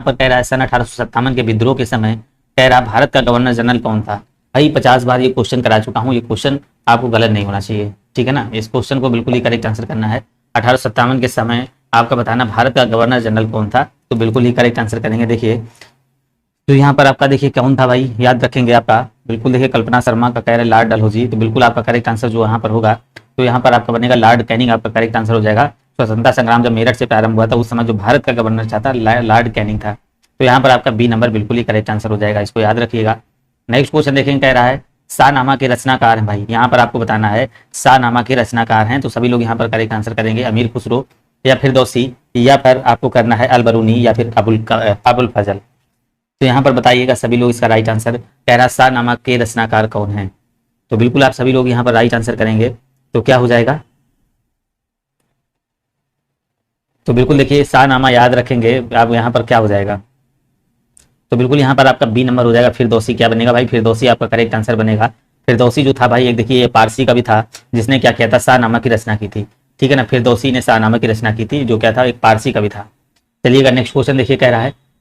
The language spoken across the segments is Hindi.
पर कह रहा है सन 1857 के विद्रोह के समय कह रहा भारत का गवर्नर जनरल कौन था। भाई 50 बार ये क्वेश्चन करा चुका हूँ, ये क्वेश्चन आपको गलत नहीं होना चाहिए, ठीक है ना। इस क्वेश्चन को बिल्कुल ही करेक्ट आंसर करना है। 1857 के समय आपका बताना भारत का गवर्नर जनरल कौन था, तो बिल्कुल ही करेक्ट आंसर करेंगे। देखिए तो यहाँ पर आपका देखिए कौन था भाई, याद रखेंगे आपका बिल्कुल। देखिए कल्पना शर्मा का कह रहे लॉर्ड डलहौजी, तो बिल्कुल आपका करेक्ट आंसर जो यहाँ पर होगा तो यहाँ पर आपका बनेगा लॉर्ड कैनिंग, आपका करेक्ट आंसर हो जाएगा। स्वतंत्रता संग्राम जब मेरठ से प्रारंभ हुआ था उस समय जो भारत का गवर्नर था लॉर्ड कैनिंग था, तो यहाँ पर आपका बी नंबर बिल्कुल ही करेक्ट आंसर हो जाएगा, इसको याद रखिएगा। नेक्स्ट क्वेश्चन देखेंगे, कह रहा है शाहनामा के रचनाकार हैं। भाई यहाँ पर आपको बताना है शाहनामा के रचनाकार हैं, तो सभी लोग यहाँ पर करेक्ट आंसर करेंगे अमीर खुसरो या फिरदौसी, या फिर आपको करना है अलबरूनी या फिर अबुल फजल। तो यहाँ पर बताइएगा सभी लोग इसका राइट आंसर। कह रहा शाहनामा के रचनाकार कौन है, तो बिल्कुल आप सभी लोग यहाँ पर राइट आंसर करेंगे, तो क्या हो जाएगा। तो बिल्कुल देखिए शाहनामा याद रखेंगे आप, यहाँ पर क्या हो जाएगा, तो बिल्कुल यहाँ पर आपका बी नंबर हो जाएगा। फिरदौसी क्या बनेगा भाई, फिरदौसी आपका करेक्ट आंसर बनेगा। फिरदौसी जो था भाई एक देखिए ये पारसी का भी था जिसने क्या किया था, शाहनामा की रचना की थी, ठीक है ना। फिरदौसी ने शाहनामा की रचना की थी जो क्या था, एक पारसी का भी था। चलिएगा नेक्स्ट क्वेश्चन देखिए, कह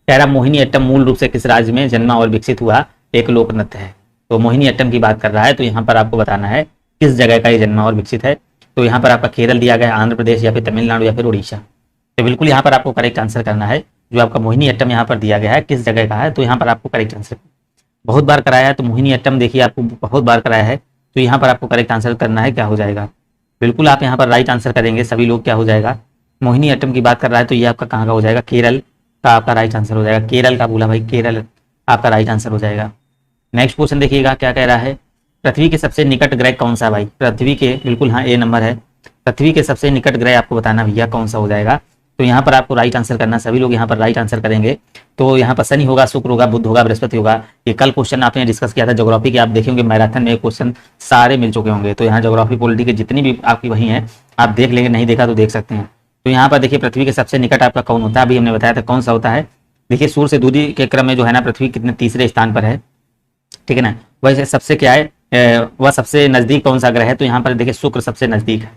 रहा मोहिनी अट्टम मूल रूप से किस राज्य में जन्मा और विकसित हुआ एक लोक नृत्य है। तो मोहिनी अट्टम की बात कर रहा है, तो यहाँ पर आपको बताना है किस जगह का ये जन्मा और विकसित है। तो यहाँ पर आपका केरल दिया गया है, आंध्र प्रदेश या फिर तमिलनाडु या फिर उड़ीसा। तो बिल्कुल यहाँ पर आपको करेक्ट आंसर करना है, जो आपका मोहिनी अट्टम यहाँ पर दिया गया है किस जगह का है, तो यहाँ पर आपको करेक्ट आंसर बहुत बार कराया है, तो मोहिनी अट्टम देखिए आपको बहुत बार कराया है, तो यहाँ पर आपको करेक्ट आंसर करना है, क्या हो जाएगा। बिल्कुल आप यहाँ पर राइट आंसर करेंगे सभी लोग, क्या हो जाएगा। मोहिनी अट्टम की बात कर रहा है तो ये आपका कहाँ का हो जाएगा, केरल का आपका राइट आंसर हो जाएगा। केरल का बोला भाई, केरल आपका राइट आंसर हो जाएगा। नेक्स्ट क्वेश्चन देखिएगा क्या कह रहा है, पृथ्वी के सबसे निकट ग्रह कौन सा भाई। पृथ्वी के बिल्कुल हाँ ए नंबर है, पृथ्वी के सबसे निकट ग्रह आपको बताना भैया कौन सा हो जाएगा। तो यहाँ पर आपको राइट आंसर करना, सभी लोग यहाँ पर राइट आंसर करेंगे। तो यहाँ पर शनि होगा, शुक्र होगा, बुध होगा, बृहस्पति होगा। ये कल क्वेश्चन आपने डिस्कस किया था ज्योग्राफी के, आप देखेंगे मैराथन में क्वेश्चन सारे मिल चुके होंगे। तो यहाँ ज्योग्राफी पॉलिटी के जितनी भी आपकी वही हैं आप देख लेंगे, नहीं देखा तो देख सकते हैं। तो यहाँ पर देखिए पृथ्वी के सबसे निकट आपका कौन होता है, अभी हमने बताया था कौन सा होता है। देखिए सूर्य से दूरी के क्रम में जो है ना पृथ्वी कितने तीसरे स्थान पर है, ठीक है ना। वैसे सबसे क्या है वह सबसे नजदीक कौन सा ग्रह है, तो यहाँ पर देखिए शुक्र सबसे नजदीक है।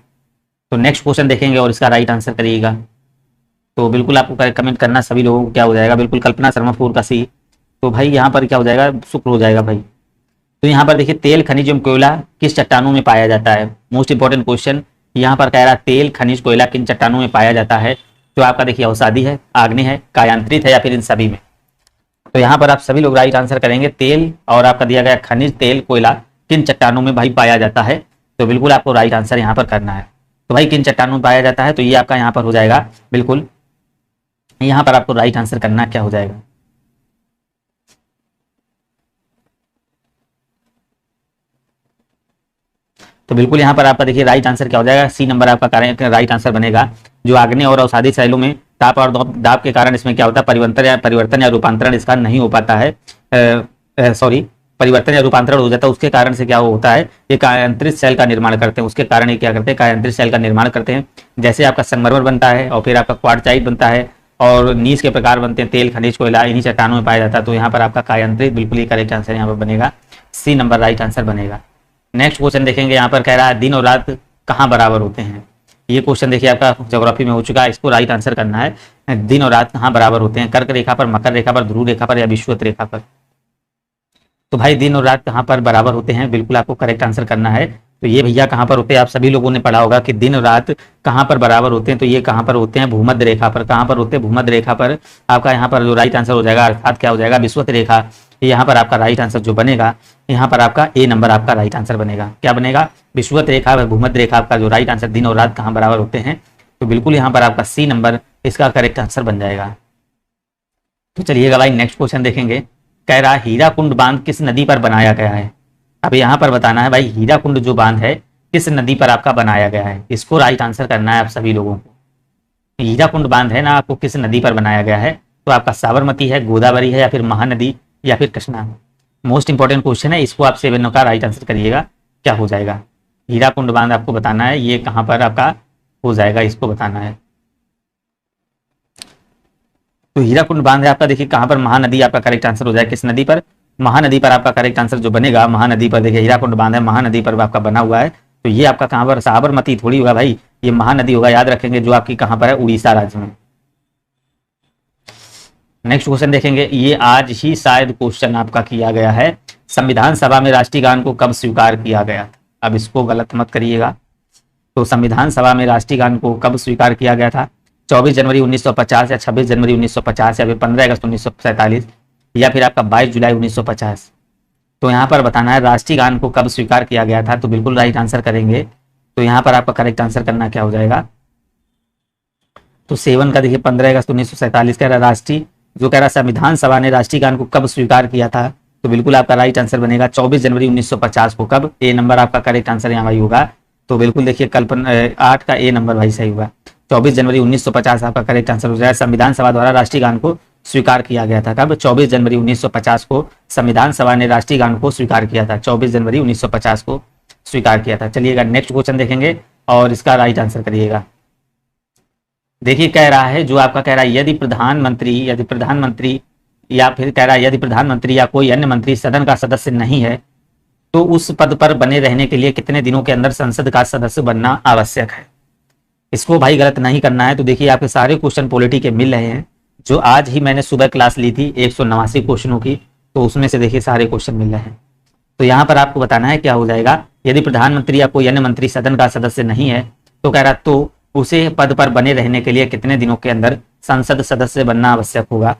तो नेक्स्ट क्वेश्चन देखेंगे और इसका राइट आंसर करिएगा। तो बिल्कुल आपको कमेंट करना सभी लोगों को, क्या हो जाएगा। बिल्कुल कल्पना शर्मा 4 का सी, तो भाई यहाँ पर क्या हो जाएगा, शुक्र हो जाएगा भाई। तो यहाँ पर देखिए तेल खनिज एवं कोयला किस चट्टानों में पाया जाता है। मोस्ट इंपॉर्टेंट क्वेश्चन यहाँ पर कह रहा है तेल खनिज कोयला किन चट्टानों में पाया जाता है। तो आपका देखिए अवसादी है, आग्नेय है, कायांतरित है, या फिर इन सभी में। तो यहाँ पर आप सभी लोग राइट आंसर करेंगे। तेल और आपका दिया गया खनिज तेल कोयला किन चट्टानों में भाई पाया जाता है, तो बिल्कुल आपको राइट आंसर यहाँ पर करना है। तो भाई किन चट्टानों में पाया जाता है, तो ये आपका यहाँ पर हो जाएगा, बिल्कुल यहाँ पर आपको राइट आंसर करना क्या हो जाएगा। तो बिल्कुल यहाँ पर आपका देखिए राइट आंसर क्या हो जाएगा, सी नंबर आपका राइट आंसर बनेगा। जो आग्नेय और अवसादी शैलों में ताप और दाब के कारण इसमें क्या होता है, परिवर्तन या रूपांतरण इसका नहीं हो पाता है। परिवर्तन या रूपांतरण हो जाता है, उसके कारण से क्या होता है, ये कायांतरित सेल का निर्माण करते हैं। उसके कारण ये क्या करते हैं, कायांतरित सेल का निर्माण करते हैं। जैसे आपका संगमरमर बनता है और फिर आपका क्वार्टजाइट बनता है और नीच के प्रकार बनते हैं, तेल खनिज कोयला इन्हीं चट्टानों में पाया जाता है। तो यहाँ पर आपका कायांतरित बिल्कुल ही करेक्ट आंसर यहाँ पर बनेगा, सी नंबर राइट आंसर बनेगा। नेक्स्ट क्वेश्चन देखेंगे, यहाँ पर कह रहा है दिन और रात कहाँ बराबर होते हैं। ये क्वेश्चन देखिए आपका ज्योग्राफी में हो चुका है, इसको राइट आंसर करना है। दिन और रात कहाँ बराबर होते हैं, कर्क रेखा पर, मकर रेखा पर, ध्रुव रेखा पर या विषुवत रेखा पर। तो भाई दिन और रात कहाँ पर बराबर होते हैं, बिल्कुल आपको करेक्ट आंसर करना है। तो ये भैया कहाँ पर होते हैं, आप सभी लोगों ने पढ़ा होगा कि दिन और रात कहाँ पर बराबर होते हैं। तो ये कहाँ पर होते हैं, भूमध्य रेखा पर। कहाँ पर होते हैं, भूमध्य रेखा पर। आपका यहाँ पर जो राइट आंसर हो जाएगा अर्थात क्या हो जाएगा, विषुवत रेखा। यहाँ पर आपका राइट आंसर जो बनेगा, यहाँ पर आपका ए नंबर आपका राइट आंसर बनेगा। क्या बनेगा, विषुवत रेखा व भूमध्य रेखा आपका जो राइट आंसर दिन और रात कहाँ बराबर होते हैं। तो बिल्कुल यहाँ पर आपका सी नंबर इसका करेक्ट आंसर बन जाएगा। तो चलिएगा भाई नेक्स्ट क्वेश्चन देखेंगे। कह रहा हीराकुंड बांध किस नदी पर बनाया गया है। अब यहाँ पर बताना है भाई हीराकुंड जो बांध है किस नदी पर आपका बनाया गया है, इसको राइट आंसर करना है आप सभी लोगों को। हीराकुंड बांध है ना, आपको किस नदी पर बनाया गया है। तो आपका साबरमती है, गोदावरी है, या फिर महानदी, या फिर कृष्णा। मोस्ट इंपॉर्टेंट क्वेश्चन है, इसको आप 7 का राइट आंसर करिएगा, क्या हो जाएगा। हीराकुंड बांध आपको बताना है ये कहाँ पर आपका हो जाएगा, इसको बताना है। तो हीराकुंड बांध है आपका देखिए कहाँ पर, महानदी आपका करेक्ट आंसर हो जाएगा। किस नदी पर, महानदी पर आपका करेक्ट आंसर जो बनेगा, महानदी पर। देखिए हीराकुंड बांध है, महानदी पर आपका बना हुआ है। तो ये आपका कहाँ पर, साबरमती थोड़ी होगा भाई, ये महानदी होगा, याद रखेंगे, जो आपकी कहाँ पर है, उड़ीसा राज्य में। नेक्स्ट क्वेश्चन देखेंगे, ये आज ही शायद क्वेश्चन आपका किया गया है, संविधान सभा में राष्ट्रीय गान को कब स्वीकार किया गया था। अब इसको गलत मत करिएगा। तो संविधान सभा में राष्ट्रीय गान को कब स्वीकार किया गया था, 24 जनवरी 1950 या 26 जनवरी 1950 या फिर 15 अगस्त 1947 या फिर आपका 22 जुलाई 1950। तो यहाँ पर बताना है राष्ट्रीय गान को कब स्वीकार किया गया था, तो बिल्कुल राइट आंसर करेंगे। तो यहाँ पर आपका करेक्ट आंसर करना क्या हो जाएगा, तो 7 का देखिए 15 अगस्त 1947 कह रहा राष्ट्रीय, जो कह रहा संविधान सभा ने राष्ट्रीय गान को कब स्वीकार किया था, तो बिल्कुल आपका राइट आंसर बनेगा 24 जनवरी 1950 को। कब, ए नंबर आपका करेक्ट आंसर यहाँ भाई होगा। तो बिल्कुल देखिए कल्पना 8 का ए नंबर भाई सही होगा। 24 जनवरी 1950 आपका करेक्ट आंसर हो जाएगा। संविधान सभा द्वारा राष्ट्रीय गान को स्वीकार किया गया था कब, 24 जनवरी 1950 को संविधान सभा ने राष्ट्रीय गान को स्वीकार किया था। 24 जनवरी 1950 को स्वीकार किया था। चलिएगा नेक्स्ट क्वेश्चन देखेंगे और इसका राइट आंसर करिएगा। देखिए कह रहा है, जो आपका कह रहा है, यदि प्रधानमंत्री या फिर कह रहा है यदि प्रधानमंत्री या कोई अन्य मंत्री सदन का सदस्य नहीं है तो उस पद पर बने रहने के लिए कितने दिनों के अंदर संसद का सदस्य बनना आवश्यक है। इसको भाई गलत नहीं करना है। तो देखिए आपके सारे क्वेश्चन पॉलिटी के मिल रहे हैं, जो आज ही मैंने सुबह क्लास ली थी 189 क्वेश्चनों की, तो उसमें से देखिए सारे क्वेश्चन मिल रहे हैं। तो यहाँ पर आपको बताना है क्या हो जाएगा, यदि प्रधानमंत्री या कोई अन्य मंत्री सदन का सदस्य नहीं है तो कह रहा तो उसे पद पर बने रहने के लिए कितने दिनों के अंदर संसद सदस्य बनना आवश्यक होगा।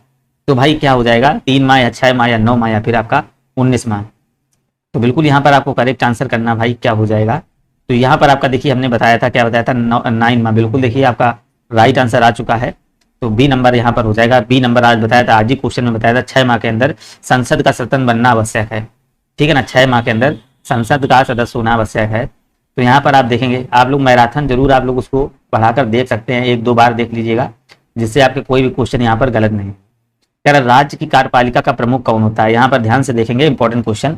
तो भाई क्या हो जाएगा, 3 माह या 6 माह या 9 माह या फिर आपका 19 माह। तो बिल्कुल यहाँ पर आपको करेक्ट आंसर करना भाई क्या हो जाएगा, तो यहाँ पर आपका देखिए हमने बताया था, क्या बताया था, 9 माह। बिल्कुल देखिए आपका राइट आंसर आ चुका है। तो बी नंबर यहाँ पर हो जाएगा। बी नंबर आज बताया था, आज ही क्वेश्चन में बताया था 6 माह के अंदर संसद का सदस्य बनना आवश्यक है। ठीक है ना, 6 माह के अंदर संसद का सदस्य होना आवश्यक है। तो यहाँ पर आप देखेंगे, आप लोग मैराथन जरूर आप लोग उसको पढ़ाकर देख सकते हैं, 1-2 बार देख लीजिएगा, जिससे आपके कोई भी क्वेश्चन यहाँ पर गलत नहीं। कह रहा राज्य की कार्यपालिका का प्रमुख कौन होता है, यहाँ पर ध्यान से देखेंगे, इंपॉर्टेंट क्वेश्चन।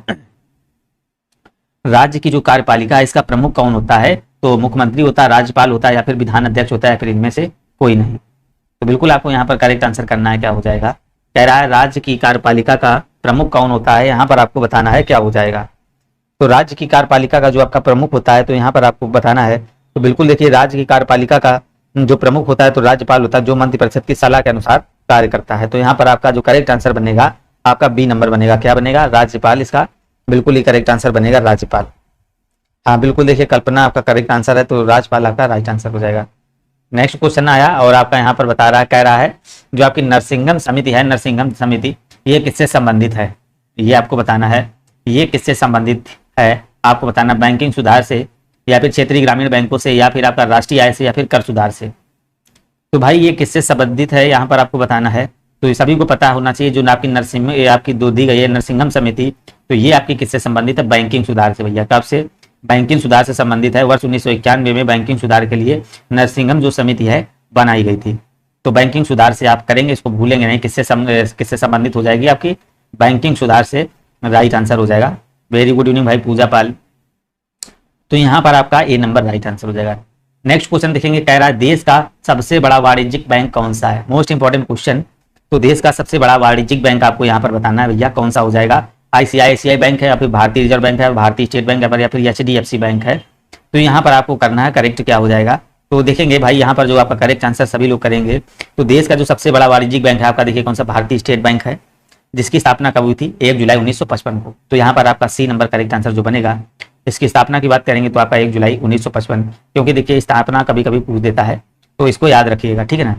राज्य की जो कार्यपालिका है इसका प्रमुख कौन होता है, तो मुख्यमंत्री होता है, राज्यपाल होता है या फिर विधान अध्यक्ष होता है, फिर इनमें से कोई नहीं। तो बिल्कुल आपको यहाँ पर करेक्ट आंसर करना है, क्या हो जाएगा। कह रहा है राज्य की कार्यपालिका का प्रमुख कौन होता है, यहाँ पर आपको बताना है क्या हो जाएगा। तो राज्य की कार्यपालिका का जो आपका प्रमुख होता है, तो यहाँ पर आपको बताना है, तो बिल्कुल देखिए राज्य की कार्यपालिका का जो प्रमुख होता है तो राज्यपाल होता है, जो मंत्रिपरिषद की सलाह के अनुसार कार्य करता है। तो यहाँ पर आपका जो करेक्ट आंसर बनेगा आपका बी नंबर बनेगा। क्या बनेगा, राज्यपाल। इसका बिल्कुल ही करेक्ट आंसर बनेगा राज्यपाल। हाँ बिल्कुल देखिए कल्पना आपका करेक्ट आंसर है, तो राज्यपाल आपका राइट आंसर हो जाएगा। नेक्स्ट क्वेश्चन आया और आपका यहाँ पर बता रहा है, कह रहा है जो आपकी नरसिंघम समिति है, नरसिंघम समिति ये किससे संबंधित है, ये आपको बताना है। ये किससे संबंधित है आपको बताना, बैंकिंग सुधार से या फिर क्षेत्रीय ग्रामीण बैंकों से या फिर आपका राष्ट्रीय आय से या फिर कर सुधार से। तो भाई ये किससे संबंधित है यहाँ पर आपको बताना है। तो ये सभी को पता होना चाहिए, जो आपकी आपकी दो दी गई है नरसिंघम समिति, तो ये आपकी किससे संबंधित है, बैंकिंग सुधार से। भैया कब से, बैंकिंग सुधार से संबंधित है। वर्ष 1991 में बैंकिंग सुधार के लिए नरसिंघम जो समिति है बनाई गई थी। तो बैंकिंग सुधार से आप करेंगे, इसको भूलेंगे नहीं। किससे संबंधित हो जाएगी आपकी, बैंकिंग सुधार से राइट आंसर हो जाएगा। वेरी गुड इवनिंग भाई पूजा पाल। तो यहाँ पर आपका ए नंबर राइट आंसर हो जाएगा। नेक्स्ट क्वेश्चन देखेंगे, कह रहा है देश का सबसे बड़ा वाणिज्यिक बैंक कौन सा है। Most important question. तो देश का सबसे बड़ा वाणिज्यिक बैंक आपको यहाँ पर बताना है भैया कौन सा हो जाएगा। आईसीआईसीआई बैंक है या फिर भारतीय रिजर्व बैंक है, भारतीय स्टेट बैंक है या फिर एचडीएफसी बैंक है। तो यहाँ पर आपको करना है करेक्ट क्या हो जाएगा। तो देखेंगे भाई यहाँ पर जो आपका करेक्ट आंसर सभी लोग करेंगे। तो देश का जो सबसे बड़ा वाणिज्यिक बैंक है आपका देखिए कौन सा, भारतीय स्टेट बैंक है, जिसकी स्थापना कब हुई थी, 1 जुलाई 1955 को। तो यहाँ पर आपका सी नंबर करेक्ट आंसर जो बनेगा। इसकी स्थापना की बात करेंगे तो आपका 1 जुलाई 1955, क्योंकि देखिए स्थापना कभी कभी पूछ देता है, तो इसको याद रखिएगा, ठीक है ना।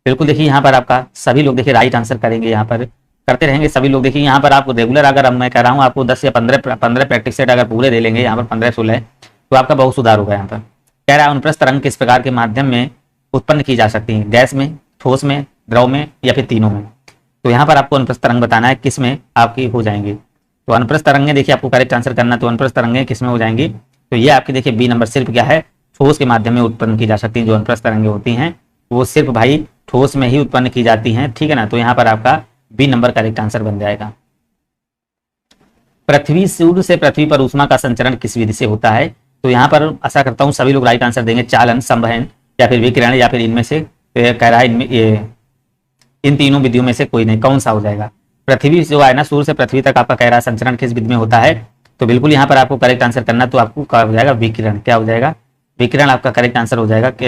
बिल्कुल देखिए यहाँ पर आपका सभी लोग देखिए राइट आंसर करेंगे, यहाँ पर करते रहेंगे सभी लोग। देखिए यहाँ पर आपको रेगुलर अगर मैं कह रहा हूँ आपको 10 या 15 प्रैक्टिस सेट अगर पूरे दे लेंगे, यहाँ पर 15-16, तो आपका बहुत सुधार होगा। यहाँ पर कह रहा है अनुप्रस्थ तरंग किस प्रकार के माध्यम में उत्पन्न की जा सकती है, गैस में, ठोस में, द्रव में या फिर तीनों में। तो यहाँ पर आपको अनुप्रस्थ तरंग बताना है किस में आपकी हो जाएंगी। तो अनुप्रस्थ तरंगें देखिए आपको करेक्ट आंसर करना, तो अनुप्रस्थ तरंगें किस में हो जाएंगी, तो ये आपकी देखिए बी नंबर सिर्फ क्या है, ठोस के माध्यम में उत्पन्न की जा सकती हैं। जो अनुप्रस्थ तरंगें होती हैं वो सिर्फ भाई ठोस में ही उत्पन्न की जाती हैं, ठीक है ना। तो यहाँ पर आपका बी नंबर करेक्ट आंसर बन जाएगा। पृथ्वी सूर्य से पृथ्वी पर ऊष्मा का संचरण किस विधि से होता है। तो यहाँ पर आशा करता हूँ सभी लोग राइट आंसर देंगे, चालन, संवहन या फिर विकिरण या फिर इनमें से कह रहा है इन तीनों विधियों में से कोई नहीं, कौन सा हो जाएगा। पृथ्वी जो है ना, सूर्य से पृथ्वी तक आपका कह रहा है संचरण किस विधि में होता है, तो बिल्कुल यहाँ पर आपको करेक्ट आंसर करना, तो आपको क्या हो जाएगा, विकिरण। क्या हो जाएगा, विकिरण आपका करेक्ट आंसर हो जाएगा। कि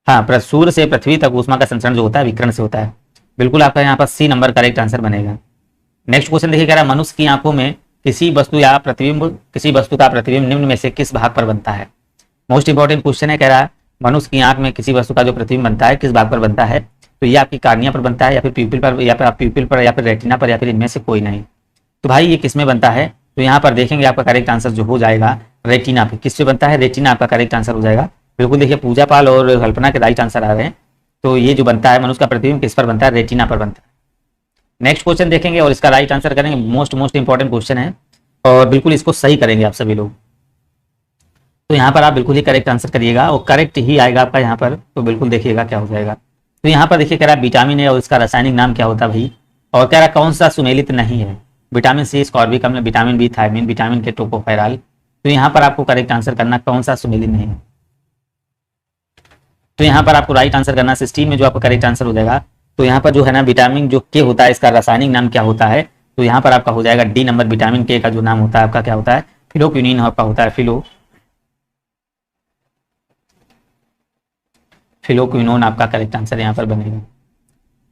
हाँ, सूर्य से पृथ्वी तक ऊष्मा का संचरण जो होता है विकिरण से होता है। बिल्कुल आपका यहाँ पर सी नंबर करेक्ट आंसर बनेगा। नेक्स्ट क्वेश्चन देखिए, कह रहा है मनुष्य की आंखों में किसी वस्तु या प्रतिबिंब किसी वस्तु का प्रतिबिंब निम्न में से किस भाग पर बनता है। मोस्ट इंपॉर्टेंट क्वेश्चन है, कह रहा है मनुष्य की आंख में किसी वस्तु का जो प्रतिबिंब बनता है किस भाग पर बनता है। तो ये आपकी कार्निया पर बनता है, या फिर प्यूपिल पर, या फिर प्यूपिल पर, या फिर रेटिना पर, या फिर इनमें से कोई नहीं। तो भाई ये किस में बनता है, तो यहाँ पर देखेंगे आपका करेक्ट आंसर जो हो जाएगा रेटिना पे। किस पे बनता है, रेटिना आपका करेक्ट आंसर हो जाएगा। बिल्कुल देखिए पूजा पाल और कल्पना के राइट आंसर आ रहे हैं। तो ये जो बनता है मनुष्य का प्रतिबिंब किस पर बनता है, रेटिना पर बनता है। नेक्स्ट क्वेश्चन देखेंगे और इसका राइट आंसर करेंगे। मोस्ट इंपॉर्टेंट क्वेश्चन है और बिल्कुल इसको सही करेंगे आप सभी लोग। तो यहाँ पर आप बिल्कुल ही करेक्ट आंसर करिएगा और करेक्ट ही आएगा आपका यहाँ पर। तो बिल्कुल देखिएगा क्या हो जाएगा। तो यहाँ पर देखिए कह रहा है विटामिन है और इसका रासायनिक नाम क्या होता है भाई, और कह रहा है कौन सा सुमेलित नहीं है। विटामिन सी स्कॉर्बिक अम्ल, विटामिन बी थायमिन, विटामिन के टोकोफेरॉल। तो यहाँ पर आपको करेक्ट आंसर करना कौन सा सुमेलित नहीं है। तो यहाँ पर आपको राइट आंसर करना सिस्टीन में जो आपका करेक्ट आंसर हो जाएगा। तो यहाँ पर जो है ना विटामिन जो के होता है इसका रासायनिक नाम क्या होता है, तो यहाँ पर आपका हो जाएगा डी नंबर। विटामिन के का जो नाम होता है आपका क्या होता है, फिलोक्विनिन आपका होता है, फिलोक्विनोन आपका करेक्ट आंसर यहाँ पर बनेगा।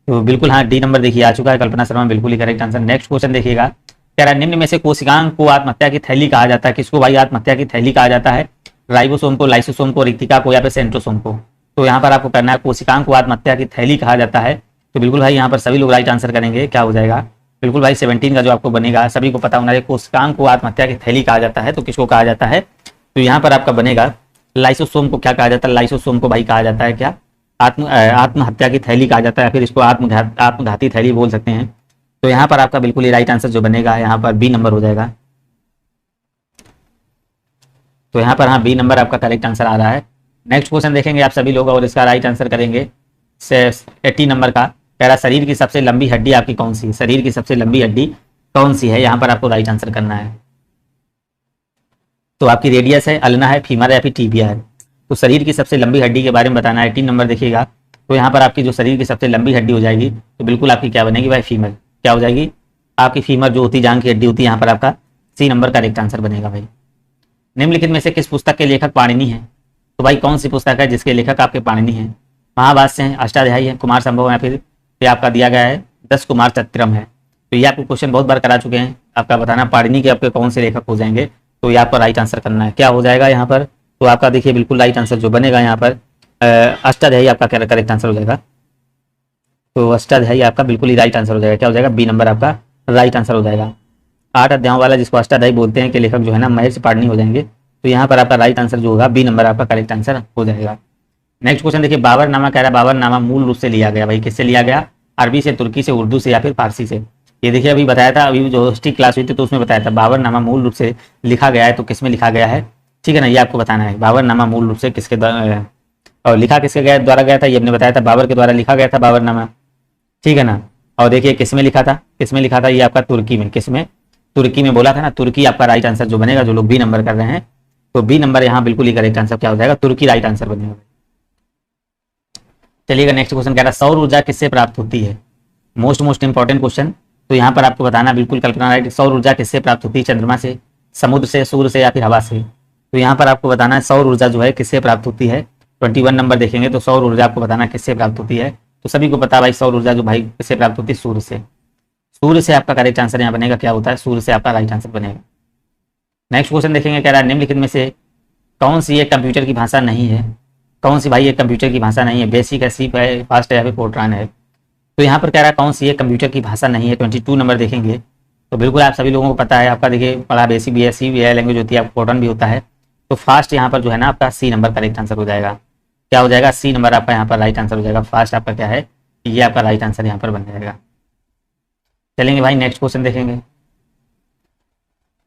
तो बिल्कुल हाँ डी नंबर देखिए आ चुका है कल्पना शर्मा, बिल्कुल ही करेक्ट आंसर। नेक्स्ट क्वेश्चन देखिएगा, कह रहा है निम्न में से कोशिकांग को आत्महत्या की थैली कहा जाता है। किसको भाई आत्महत्या की थैली कहा जाता है, राइबोसोम को, लाइसोसोम को, रिक्तिका को, या फिर सेंट्रोसोम को। तो यहाँ पर आपको करना है कोशिकांग को आत्महत्या की थैली कहा जाता है। तो बिल्कुल भाई यहाँ पर सभी लोग राइट आंसर करेंगे, क्या हो जाएगा, बिल्कुल भाई 17 का जो आपको बनेगा सभी को पता होना चाहिए। कोशिकांग को आत्महत्या की थैली कहा जाता है तो किसको कहा जाता है, तो यहाँ पर आपका बनेगा लाइसोसोम को क्या कहा जाता है, लाइसोसोम को भाई कहा जाता है क्या, आत्महत्या की थैली कहा जाता है, फिर इसको आत्मघाती थैली बोल सकते हैं। तो यहाँ पर आपका बिल्कुल ही राइट आंसर जो बनेगा यहाँ पर बी नंबर हो जाएगा। तो यहाँ पर हाँ बी नंबर आपका करेक्ट आंसर आ रहा है। नेक्स्ट क्वेश्चन देखेंगे आप सभी लोग और इसका राइट आंसर करेंगे 80 नंबर का। कह रहा शरीर की सबसे लंबी हड्डी आपकी कौन सी है, शरीर की सबसे लंबी हड्डी कौन सी है, यहाँ पर आपको राइट आंसर करना है। तो आपकी रेडियस है, अल्ना है, फीमर है, या फिर टीबिया है। तो शरीर की सबसे लंबी हड्डी के बारे में बताना है। 18 नंबर देखिएगा। तो यहाँ पर आपकी जो शरीर की सबसे लंबी हड्डी हो जाएगी तो बिल्कुल आपकी क्या बनेगी भाई, फीमर। क्या हो जाएगी आपकी फीमर जो होती जांग की हड्डी होती है, यहाँ पर आपका सी नंबर करेक्ट आंसर बनेगा भाई। निम्नलिखित में से किस पुस्तक के लेखक पाणिनि है, तो भाई कौन सी पुस्तक है जिसके लेखक आपके पाणिनि है। महाभाष्य है, अष्टाध्यायी है, कुमार संभव है, या फिर ये आपका दिया गया है 10 कुमार चतुरम है। तो ये आपको क्वेश्चन बहुत बार करा चुके हैं, आपका बताना पाणिनि के आपके कौन से लेखक हो जाएंगे। तो ये आपको राइट आंसर करना है, क्या हो जाएगा यहाँ पर। तो आपका देखिए बिल्कुल राइट आंसर जो बनेगा यहाँ पर अष्टाध्यायी आपका करेक्ट आंसर हो जाएगा। तो अष्टाध्यायी आपका बिल्कुल ही राइट आंसर हो जाएगा। क्या हो जाएगा, बी नंबर आपका राइट आंसर हो जाएगा। 8 अध्यायों वाला जिसको अष्टाध्यायी बोलते हैं कि लेखक जो है ना महर्षि पाणिनि हो जाएंगे। तो यहाँ पर आपका राइट आंसर जो होगा बी नंबर आपका करेक्ट आंसर हो जाएगा। नेक्स्ट क्वेश्चन देखिए, बाबरनामा कह रहा है बाबरनामा मूल रूप से लिया गया भाई, किससे लिया गया, अरबी से, तुर्की से, उर्दू से, या फिर फारसी से। ये देखिए अभी बताया था, अभी जो हिस्ट्री क्लास हुई थी तो उसमें बताया था बाबरनामा मूल रूप से लिखा गया है तो किसमें लिखा गया है, ठीक है ना। ये आपको बताना है बाबरनामा मूल रूप से किसके द्वारा और लिखा किसके द्वारा गया था, ये हमने बताया था बाबर के द्वारा लिखा गया था बाबरनामा, ठीक है ना। और देखिए किसमें लिखा था, किसमें लिखा था, ये आपका तुर्की में, किसमें, तुर्की में बोला था ना। तुर्की आपका राइट आंसर जो बनेगा, जो लोग बी नंबर कर रहे हैं तो बी नंबर यहाँ बिल्कुल ही करेक्ट आंसर क्या हो जाएगा, तुर्की राइट आंसर बनेगा। चलिएगा नेक्स्ट क्वेश्चन कह रहा है सौर ऊर्जा किससे प्राप्त होती है। Most important question. तो यहाँ पर आपको बताना बिल्कुल कल्पना राइट, सौर ऊर्जा किससे प्राप्त होती है, चंद्रमा से, समुद्र से, सूर्य से, या फिर हवा से। तो यहाँ पर आपको बताना है सौर ऊर्जा जो है किससे प्राप्त होती है। 21 नंबर देखेंगे तो सौर ऊर्जा आपको बताना किससे प्राप्त होती है। तो सभी को पता भाई सौर ऊर्जा जो भाई किससे प्राप्त होती है, सूर्य से। सूर्य से आपका करेक्ट आंसर यहाँ बनेगा, क्या होता है, सूर्य से आपका राइट आंसर बनेगा। नेक्स्ट क्वेश्चन देखेंगे, कह रहा है निम्नलिखित में से कौन सी एक कंप्यूटर की भाषा नहीं है, कौन सी भाई एक कंप्यूटर की भाषा नहीं है, बेसिक है, सी है, फास्ट है, या फिर फोर्ट्रान है। तो यहाँ पर कह रहा है कौन सी एक कंप्यूटर की भाषा नहीं है। 22 नंबर देखेंगे तो बिल्कुल आप सभी लोगों को पता है, आपका देखिए पढ़ा बेसिक भी है, सी भी है, लैंग्वेज होती है, आपको फोर्ट्रान भी होता है। तो फास्ट यहाँ पर जो है ना आपका सी नंबर करेक्ट आंसर हो जाएगा। क्या हो जाएगा, सी नंबर आपका यहाँ पर राइट आंसर हो जाएगा। फास्ट आपका क्या है, ये आपका राइट आंसर यहाँ पर बन जाएगा। चलेंगे भाई नेक्स्ट क्वेश्चन देखेंगे।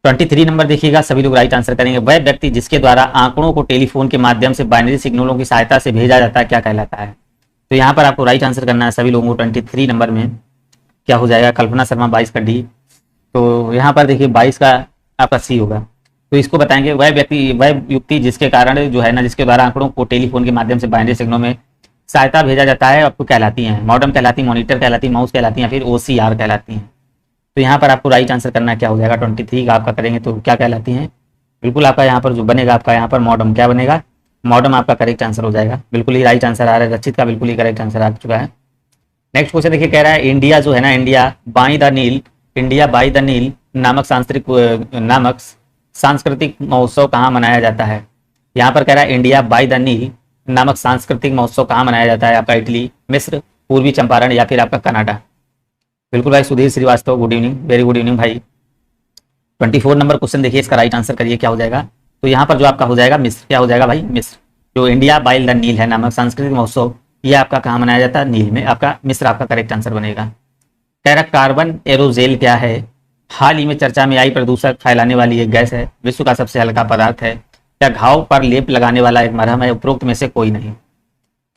23 नंबर देखिएगा, सभी लोग राइट आंसर करेंगे। वह व्यक्ति जिसके द्वारा आंकड़ों को टेलीफोन के माध्यम से बाइनरी सिग्नलों की सहायता से भेजा जाता है क्या कहलाता है। तो यहाँ पर आपको राइट आंसर करना है सभी लोगों को। 23 नंबर में क्या हो जाएगा, कल्पना शर्मा 22 का डी। तो यहाँ पर देखिए 22 का आपका सी होगा। तो इसको बताएंगे वह व्यक्ति, वह युक्ति जिसके कारण जो है ना, जिसके द्वारा आंकड़ों को टेलीफोन के माध्यम से बाइनरी सिग्नलों में सहायता भेजा जाता है, आपको कहलाती है, मॉडेम कहलाती, मॉनिटर कहलाती, माउस कहलाती है, फिर OCR कहलाती है। तो यहाँ पर आपको राइट आंसर करना क्या हो जाएगा, 23 का आपका करेंगे तो क्या कहलाती हैं, बिल्कुल आपका यहाँ पर जो बनेगा आपका यहाँ पर मॉडम, क्या बनेगा, मॉडम आपका करेक्ट आंसर हो जाएगा। बिल्कुल ही राइट आंसर आ रहा है, रचित का बिल्कुल ही करेक्ट आंसर आ चुका है। नेक्स्ट क्वेश्चन देखिए कह रहा है इंडिया जो है ना, इंडिया बाई द नील नामक सांस्कृतिक महोत्सव कहाँ मनाया जाता है। यहाँ पर कह रहा है इंडिया बाई द नील नामक सांस्कृतिक महोत्सव कहाँ मनाया जाता है। आपका इटली, मिस्र, पूर्वी चंपारण या फिर आपका कनाडा। बिल्कुल भाई Sudhir Srivastava, good evening, very good evening भाई। 24 नंबर क्वेश्चन देखिए, इसका राइट आंसर करिए क्या हो जाएगा। तो यहाँ पर जो आपका हो जाएगा मिस्र, क्या हो जाएगा भाई मिस्र। जो इंडिया बाई द नील है नामक सांस्कृतिक महोत्सव, ये आपका कहाँ मनाया जाता है, नील में। आपका मिस्र आपका करेक्ट आंसर बनेगा। कह रहा कार्बन एरोजेल क्या है। हाल ही में चर्चा में आई प्रदूषक फैलाने वाली एक गैस है, विश्व का सबसे हल्का पदार्थ है, क्या घाव पर लेप लगाने वाला एक मरहम है, उपरोक्त में से कोई नहीं।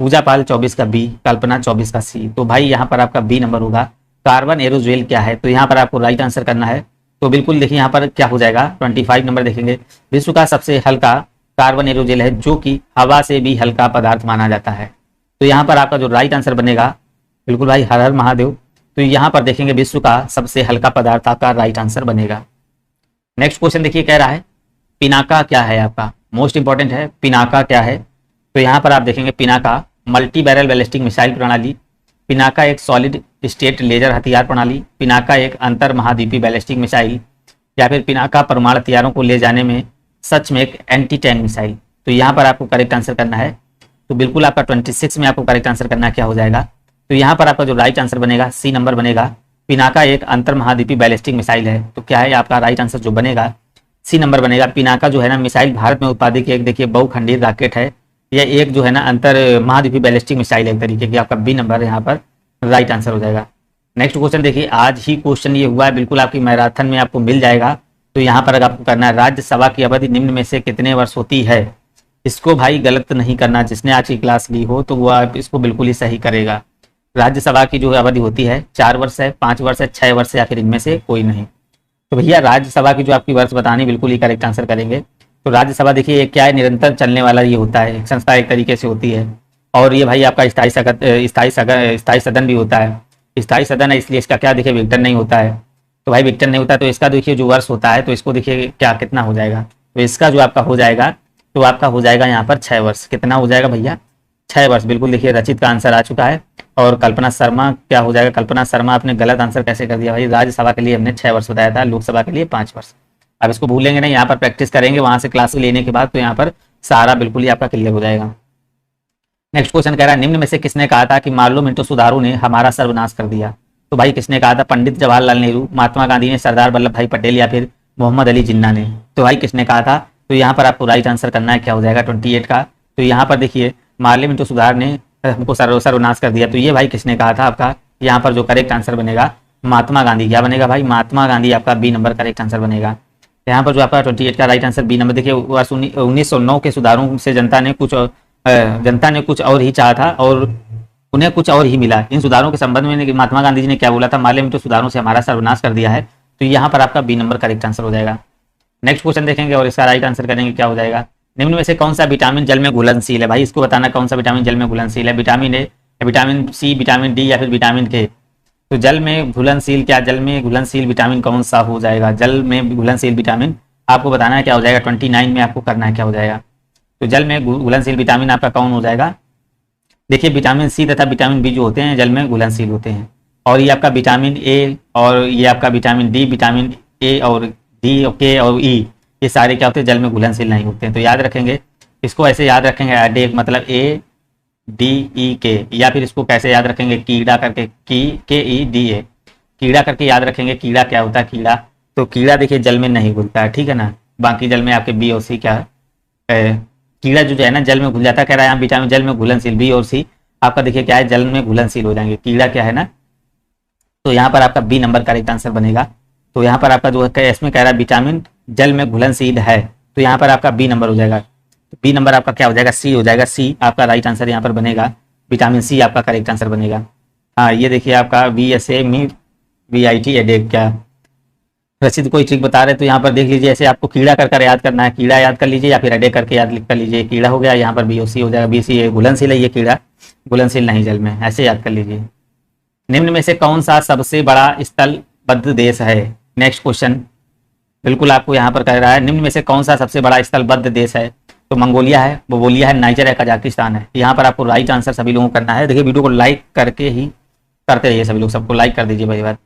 पूजा पाल 24 का बी, कल्पना 24 का सी। तो भाई यहाँ पर आपका बी नंबर होगा। कार्बन एरोजेल क्या है, तो यहाँ पर आपको राइट आंसर करना है। तो बिल्कुल देखिए यहाँ पर क्या हो जाएगा, 25 नंबर देखेंगे। विश्व का सबसे हल्का कार्बन एरोजेल है, जो कि हवा से भी हल्का पदार्थ माना जाता है। तो यहाँ पर आपका जो राइट आंसर बनेगा, बिल्कुल भाई हर हर महादेव। तो यहाँ पर देखेंगे विश्व का सबसे हल्का पदार्थ आपका राइट आंसर बनेगा। नेक्स्ट क्वेश्चन देखिए कह रहा है पिनाका क्या है। आपका मोस्ट इंपॉर्टेंट है, पिनाका क्या है। तो यहाँ पर आप देखेंगे Pinaka multi barrel ballistic missile प्रणाली, पिनाका एक सॉलिड स्टेट लेजर हथियार प्रणाली, पिनाका एक अंतर महाद्वीपीय बैलिस्टिक मिसाइल, या फिर पिनाका परमाणु हथियारों को ले जाने में सच में एक एंटी टैंक मिसाइल। तो यहाँ पर आपको करेक्ट आंसर करना है। तो बिल्कुल आपका 26 में आपको करेक्ट आंसर करना क्या हो जाएगा। तो यहाँ पर आपका जो राइट आंसर बनेगा सी नंबर बनेगा। पिनाका एक अंतर महाद्वीपीय बैलिस्टिक मिसाइल है। तो क्या है आपका राइट आंसर जो बनेगा, सी नंबर बनेगा। पिनाका जो है ना मिसाइल भारत में उत्पादित एक देखिए बहुखंडीय रॉकेट है। यह एक जो है ना अंतर महाद्वीपीय बैलिस्टिक मिसाइल है एक तरीके की। आपका बी नंबर यहाँ पर राइट आंसर हो जाएगा। नेक्स्ट क्वेश्चन देखिए, आज ही क्वेश्चन ये हुआ है, बिल्कुल आपकी मैराथन में आपको मिल जाएगा। तो यहाँ पर आपको करना है राज्यसभा की अवधि निम्न में से कितने वर्ष होती है। इसको भाई गलत नहीं करना, जिसने आज की क्लास ली हो तो वो आप इसको बिल्कुल ही सही करेगा। राज्यसभा की जो अवधि होती है 4 वर्ष है, 5 वर्ष है, 6 वर्ष है, या फिर इनमें से कोई नहीं। तो भैया राज्यसभा की जो आपकी वर्ष बतानी बिल्कुल ही करेक्ट आंसर करेंगे। तो राज्यसभा देखिए क्या है, निरंतर चलने वाला ये होता है, एक संस्था एक तरीके से होती है। और ये भाई आपका स्थायी सदन भी होता है। स्थायी सदन है इसलिए इसका क्या देखिए विघटन नहीं होता है। तो भाई विघटन नहीं होता तो इसका देखिए जो वर्ष होता है, तो इसको देखिए क्या कितना हो जाएगा। तो इसका जो आपका हो जाएगा, तो आपका हो जाएगा यहाँ पर 6 वर्ष। कितना हो जाएगा भैया, 6 वर्ष। बिल्कुल देखिए रचित का आंसर आ चुका है। और कल्पना शर्मा क्या हो जाएगा, कल्पना शर्मा आपने गलत आंसर कैसे कर दिया भाई। राज्यसभा के लिए हमने 6 वर्ष बताया था, लोकसभा के लिए 5 वर्ष। अब इसको भूलेंगे नहीं, यहाँ पर प्रैक्टिस करेंगे, वहां से क्लास लेने के बाद तो यहाँ पर सारा बिल्कुल ही आपका क्लियर हो जाएगा। नेक्स्ट क्वेश्चन कह रहा है निम्न में से किसने कहा था कि मार्लो मिंटो सुधारू ने हमारा सर्वनाश कर दिया। तो भाई किसने कहा था, पंडित जवाहरलाल नेहरू, महात्मा गांधी ने, सरदार वल्लभ भाई पटेल, या फिर मोहम्मद अली जिन्ना ने। तो भाई किसने कहा था। तो यहाँ पर आपको राइट आंसर करना है क्या हो जाएगा 28 का। तो यहाँ पर देखिए मार्लो मिंटो सुधार ने हमको सर्वनाश कर दिया। तो ये भाई किसने कहा था आपका, यहाँ पर जो करेक्ट आंसर बनेगा महात्मा गांधी। क्या बनेगा भाई, महात्मा गांधी आपका बी नंबर करेक्ट आंसर बनेगा। यहाँ पर जो आपका 28 का राइट आंसर बी नंबर। देखिए 1909 के सुधारों से जनता ने कुछ और ही चाहा था और उन्हें कुछ और ही मिला। इन सुधारों के संबंध में महात्मा गांधी जी ने क्या बोला था, मार्लो मिंटो सुधारों से हमारा सर्वनाश कर दिया है। तो यहाँ पर आपका बी नंबर करेक्ट आंसर हो जाएगा। नेक्स्ट क्वेश्चन देखेंगे और इसका राइट आंसर करेंगे क्या हो जाएगा। निम्न में से कौन सा विटामिन जल में घुलनशील है। भाई इसको बताना कौन सा विटामिन जल में घुलनशील है, vitamin A, vitamin C, vitamin D, या फिर विटामिन के। तो जल में घुलनशील विटामिन कौन सा हो जाएगा। जल में घुलनशील विटामिन आपको बताना है क्या हो जाएगा। 29 में आपको करना है क्या हो जाएगा। तो जल में घुलनशील विटामिन आपका कौन हो जाएगा। देखिए विटामिन सी तथा विटामिन बी जो होते हैं जल में घुलनशील होते हैं। और ये आपका विटामिन ए और ये आपका विटामिन डी, विटामिन ए और डी, के और ई, ये सारे क्या होते हैं, जल में घुलनशील नहीं होते हैं। तो याद रखेंगे, इसको ऐसे याद रखेंगे एडेक मतलब ए डी ई के, या फिर इसको कैसे याद रखेंगे कीड़ा करके, के ई डी ए, कीड़ा करके याद रखेंगे। कीड़ा क्या होता है, कीड़ा। तो कीड़ा देखिए जल में नहीं घुलता है, ठीक है ना। बाकी जल में आपके बी और सी क्या है, कीड़ा जो है ना जल में घुल जाता है। कह रहा है यहाँ विटामिन जल में घुलनशील, बी और सी आपका देखिए क्या है, जल में घुलनशील हो जाएंगे। कीड़ा क्या है ना, तो यहाँ पर आपका बी नंबर करेक्ट आंसर बनेगा। तो यहाँ पर आपका जो है इसमें कह रहा है विटामिन जल में घुलनशील है, तो यहाँ पर आपका बी नंबर हो जाएगा। तो बी नंबर आपका क्या हो जाएगा, सी हो जाएगा। सी आपका राइट आंसर यहाँ पर बनेगा, विटामिन सी आपका करेक्ट आंसर बनेगा। हाँ ये देखिए आपका VSA एडेक क्या रसीद कोई ट्रिक बता रहे, तो यहाँ पर देख लीजिए, ऐसे आपको कीड़ा कर याद करना है। कीड़ा याद कर लीजिए या फिर एडेक करके याद कर लीजिए। कीड़ा हो गया, यहाँ पर BOC हो जाएगा। BC घुलनशील है, ये कीड़ा घुलनशील नहीं जल में, ऐसे याद कर लीजिए। निम्न में से कौन सा सबसे बड़ा स्थलबद्ध देश है। नेक्स्ट क्वेश्चन बिल्कुल आपको यहाँ पर कह रहा है निम्न में से कौन सा सबसे बड़ा स्थलबद्ध देश है। तो मंगोलिया है, बोलिया है, नाइजर है, कजाकिस्तान है। यहाँ पर आपको राइट आंसर सभी लोगों को करना है। देखिए वीडियो को लाइक करके ही करते रहिए सभी लोग, सबको लाइक कर दीजिए भाई बार।